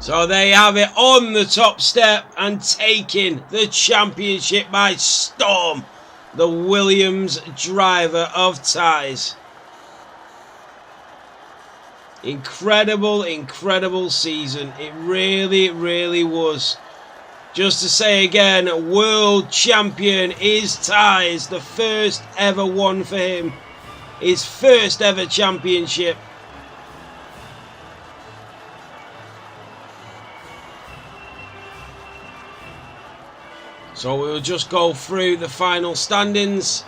So there you have it, on the top step and taking the championship by storm, the Williams driver of Tyes. Incredible, incredible season. It really, really was. Just to say again, world champion is Tyes. The first ever one for him. His first ever championship. So we'll just go through the final standings.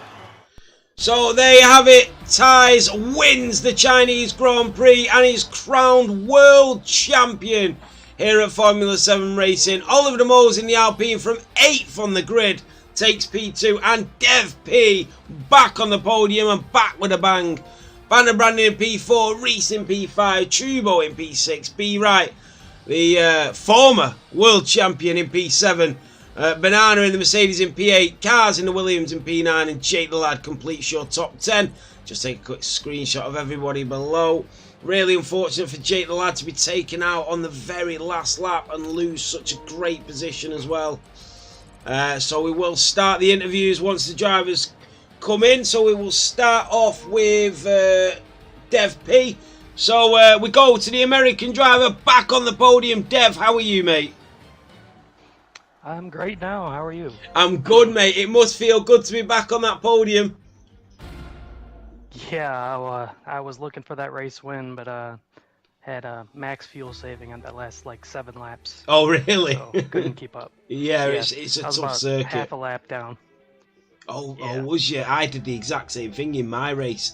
So there you have it. Tyes wins the Chinese Grand Prix and is crowned world champion here at Formula 7 Racing. Oliver De Moos in the Alpine from 8th on the grid takes P2, and Dev P back on the podium and back with a bang. Banner Brandon in P4, Reese in P5, Trubo in P6, Be Right, the former world champion, in P7. Banana in the Mercedes in P8, Cars in the Williams in P9, and Jake the Lad completes your top 10. Just take a quick screenshot of everybody below. Really unfortunate for Jake the Lad to be taken out on the very last lap and lose such a great position as well. So we will start the interviews once the drivers come in. So we will start off with Dev P. So we go to the American driver back on the podium. Dev, how are you, mate? I'm great now. How are you? I'm good, mate. It must feel good to be back on that podium. Yeah, I was looking for that race win, but had max fuel saving on that last like 7 laps. Oh, really? So couldn't keep up. Yeah, it's a I was tough about circuit. half a lap down. Oh, Yeah. oh, was you? I did the exact same thing in my race.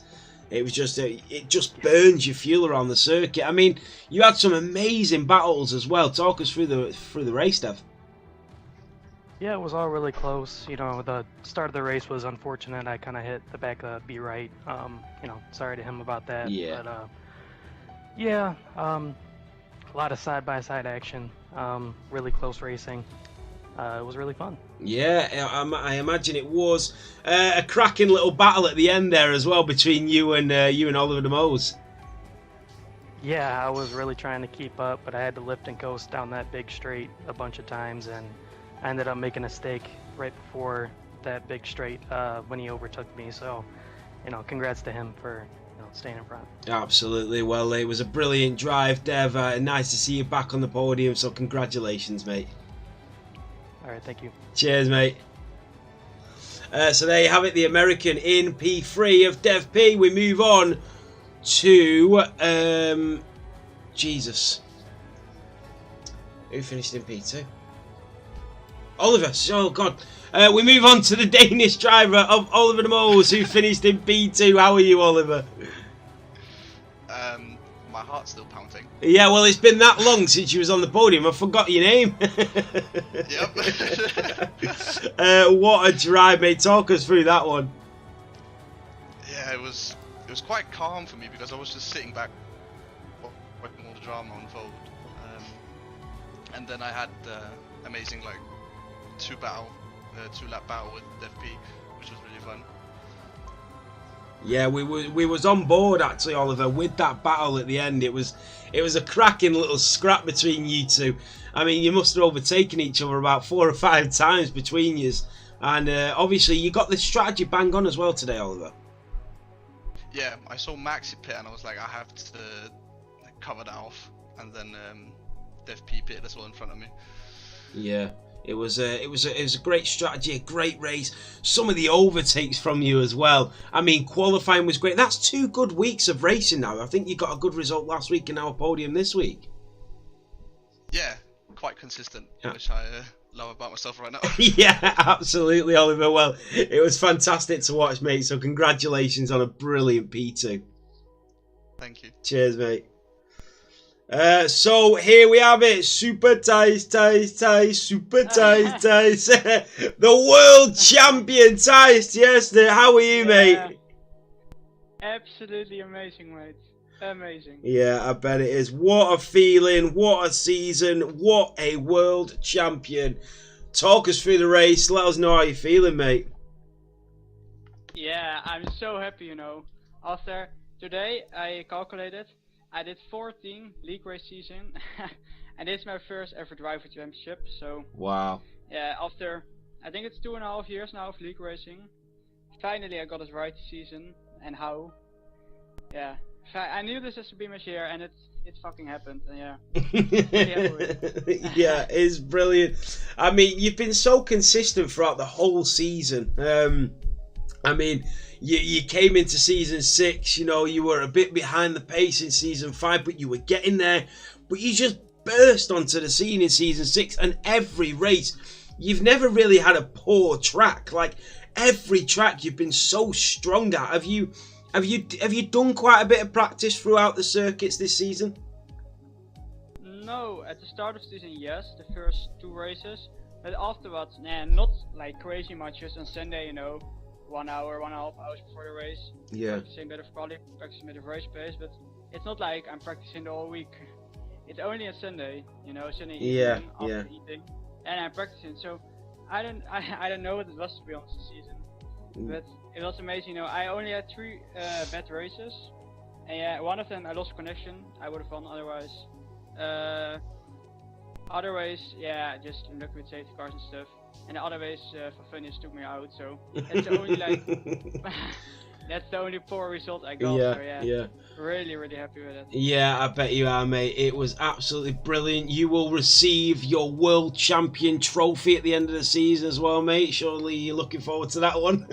It was just it just burns your fuel around the circuit. I mean, you had some amazing battles as well. Talk us through the race, Dev. Yeah, it was all really close. You know, the start of the race was unfortunate. I kind of hit the back of Be Right. You know, sorry to him about that. Yeah. But yeah, a lot of side-by-side action. Really close racing. It was really fun. Yeah, I imagine it was a cracking little battle at the end there as well between you and Oliver De Moos. Yeah, I was really trying to keep up, but I had to lift and coast down that big straight a bunch of times, and I ended up making a mistake right before that big straight when he overtook me. So, congrats to him for staying in front. Absolutely. Well, it was a brilliant drive, Dev. Nice to see you back on the podium. So congratulations, mate. All right, thank you. Cheers, mate. So there you have it, the American in P3 of Dev P. We move on to Jesus. Who finished in P2? Oliver. Oh God. We move on to the Danish driver of Oliver de Moos, who finished in P2. How are you, Oliver? My heart's still pounding. Yeah, well, it's been that long since you was on the podium. I forgot your name. Yep. What a drive, mate. Talk us through that one. Yeah, it was quite calm for me because I was just sitting back, watching all the drama unfold. And then I had amazing two-lap battle with Dev P, which was really fun. Yeah, we was on board actually, Oliver, with that battle at the end. It was a cracking little scrap between you two. I mean, you must have overtaken each other about 4 or 5 times between you, and obviously you got the strategy bang on as well today, Oliver. Yeah, I saw Maxi pit and I was like, I have to cover that off, and then Dev P pit as well in front of me. Yeah. It was a great strategy, a great race. Some of the overtakes from you as well. I mean, qualifying was great. That's 2 good weeks of racing now. I think you got a good result last week and now a podium this week. Yeah, quite consistent, Yeah. which I love about myself right now. Yeah, absolutely, Oliver. Well, it was fantastic to watch, mate. So congratulations on a brilliant P2. Thank you. Cheers, mate. So here we have it, Super Ties, Super Ties. The world champion Ties. Yes, how are you, mate? Absolutely amazing, mate. Amazing. Yeah, I bet it is. What a feeling, what a season, what a world champion. Talk us through the race, let us know how you're feeling, mate. Yeah, I'm so happy, After today, I calculated, I did 14 league race season, and this is my first ever driver championship, so... Wow. Yeah, after, I think it's 2.5 years now of league racing, finally I got it right this season, and how. Yeah, I knew this has to be my year, and it fucking happened, and yeah. Yeah, it's brilliant. I mean, you've been so consistent throughout the whole season. I mean, you came into season 6, you were a bit behind the pace in season 5, but you were getting there. But you just burst onto the scene in season 6, and every race, you've never really had a poor track. Like, every track you've been so strong at. Have you done quite a bit of practice throughout the circuits this season? No, at the start of the season, yes, the first 2 races. But afterwards, not like crazy much, just on Sunday, 1 hour, 1.5 hours before the race. Yeah. Practicing a bit of quality, practicing a bit of race pace, but it's not like I'm practicing the whole week. It's only on Sunday, Sunday evening after eating, and I'm practicing. So I don't know what it was, to be honest, this season, but it was amazing. I only had 3 bad races, and yeah, one of them I lost connection. I would have won otherwise. Other ways, yeah, just lucky with safety cars and stuff. And the other ways, for fun, just took me out. So that's the only that's the only poor result I got. Yeah, so yeah. Really, really happy with it. Yeah, I bet you are, mate. It was absolutely brilliant. You will receive your world champion trophy at the end of the season as well, mate. Surely you're looking forward to that one.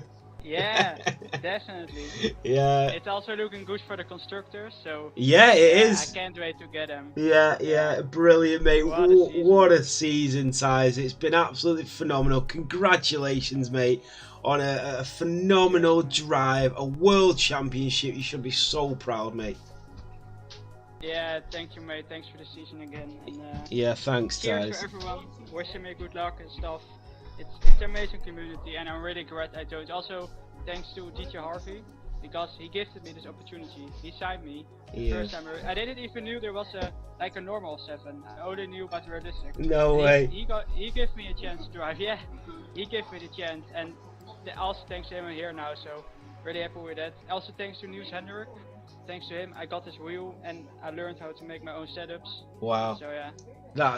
Yeah, definitely. Yeah. It's also looking good for the constructors, so... Yeah, it is. I can't wait to get them. Yeah, brilliant, mate. What a season, Ties. It's been absolutely phenomenal. Congratulations, mate, on a phenomenal drive, a world championship. You should be so proud, mate. Yeah, thank you, mate. Thanks for the season again. And, yeah, thanks, cheers Ties. for everyone. Wishing me good luck and stuff. It's an amazing community, and I'm really glad I joined. Also, thanks to DJ Harvey, because he gifted me this opportunity. He signed me the first time. I didn't even knew there was a normal 7. I only knew about the realistic. No way. He gave me a chance to drive. Yeah, he gave me the chance, and also thanks to him I'm here now. So really happy with that. Also thanks to Niels Hendrik thanks to him, I got this wheel and I learned how to make my own setups. Wow. So yeah,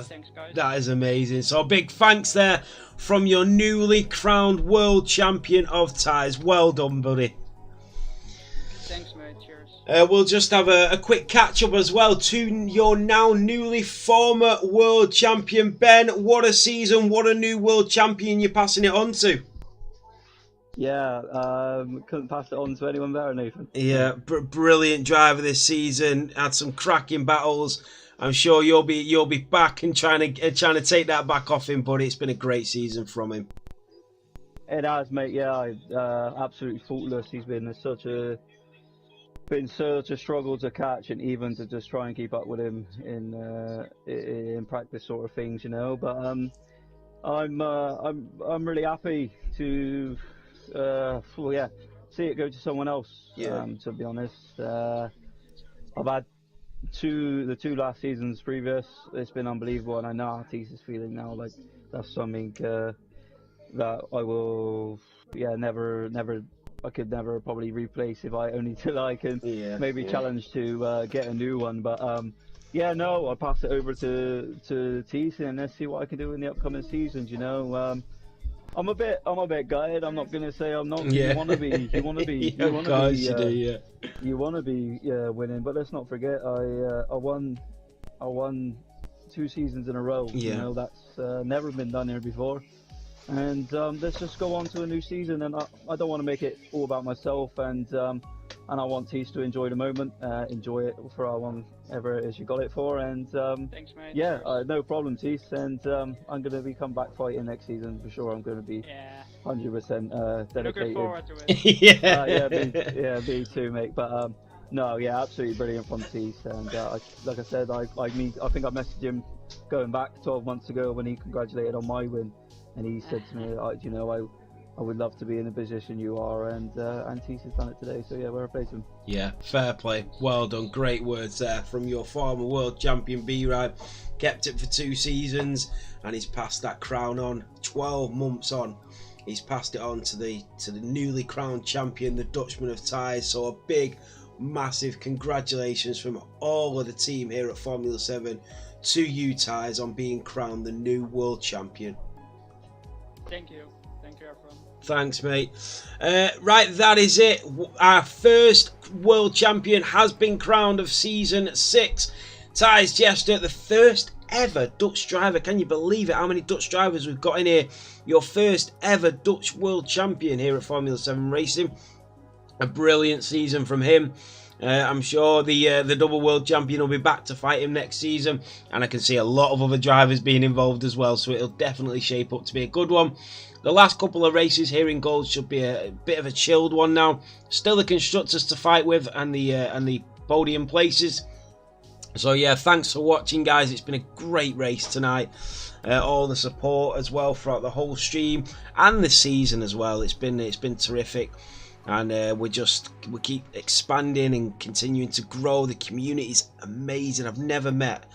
thanks guys. That is amazing. So big thanks there from your newly crowned world champion of ties. Well done, buddy. Thanks, mate. Cheers. We'll just have a quick catch up as well to your now newly former world champion, Ben. What a season, what a new world champion you're passing it on to. Yeah, couldn't pass it on to anyone better, Nathan. Yeah, brilliant driver this season. Had some cracking battles. I'm sure you'll be back and trying to take that back off him, but it's been a great season from him. It has, mate. Yeah, absolutely faultless. He's been such a struggle to catch, and even to just try and keep up with him in practice sort of things, you know. But I'm really happy to see it go to someone else. Yeah. To be honest, I've had the two last seasons previous. It's been unbelievable, and I know how Tees is feeling now. Like that's something that I will, never. I could never probably replace if I only till I can maybe challenge to get a new one. But I'll pass it over to Tees and let's see what I can do in the upcoming seasons. You know, I'm a bit gutted. I'm not gonna say I'm not. Yeah. You want to be. You want to be. You want to be winning. But let's not forget, I won 2 seasons in a row. Yeah. You know, that's never been done here before. And let's just go on to a new season. And I don't want to make it all about myself. And I want Tees to enjoy the moment, enjoy it for how long ever it is you got it for. And thanks, mate. yeah, no problem, Tees. And I'm going to be come back fighting next season for sure. I'm going to be 100% dedicated. Looking forward to it. Me too, mate. But absolutely brilliant from Tees. And like I said, I think I messaged him going back 12 months ago when he congratulated on my win. And he said to me, I would love to be in the position you are, and Tees has done it today. So yeah, we're replacing him. Yeah, fair play. Well done. Great words there from your former world champion B-Ride. Kept it for 2 seasons, and he's passed that crown on. 12 months on, he's passed it on to the newly crowned champion, the Dutchman of Ties. So a big, massive congratulations from all of the team here at Formula 7 to you, Ties, on being crowned the new world champion. Thank you. Thank you, everyone. Thanks, mate. Right, that is it. Our first world champion has been crowned of season 6. Ties Jester, the first ever Dutch driver. Can you believe it? How many Dutch drivers we've got in here? Your first ever Dutch world champion here at Formula 7 Racing. A brilliant season from him. I'm sure the double world champion will be back to fight him next season, and I can see a lot of other drivers being involved as well, so it'll definitely shape up to be a good one. The last couple of races here in Gold should be a bit of a chilled one now. Still the constructors to fight with and the podium places. So yeah, thanks for watching, guys. It's been a great race tonight. All the support as well throughout the whole stream and the season as well. It's been terrific. And we keep expanding and continuing to grow. The community is amazing. I've never met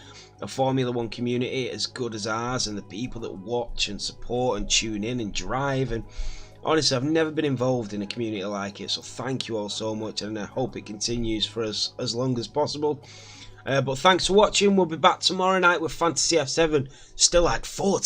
a Formula 1 community as good as ours, and the people that watch and support and tune in and drive. And honestly, I've never been involved in a community like it. So thank you all so much, and I hope it continues for us as long as possible. But thanks for watching. We'll be back tomorrow night with Fantasy F7. Still like 4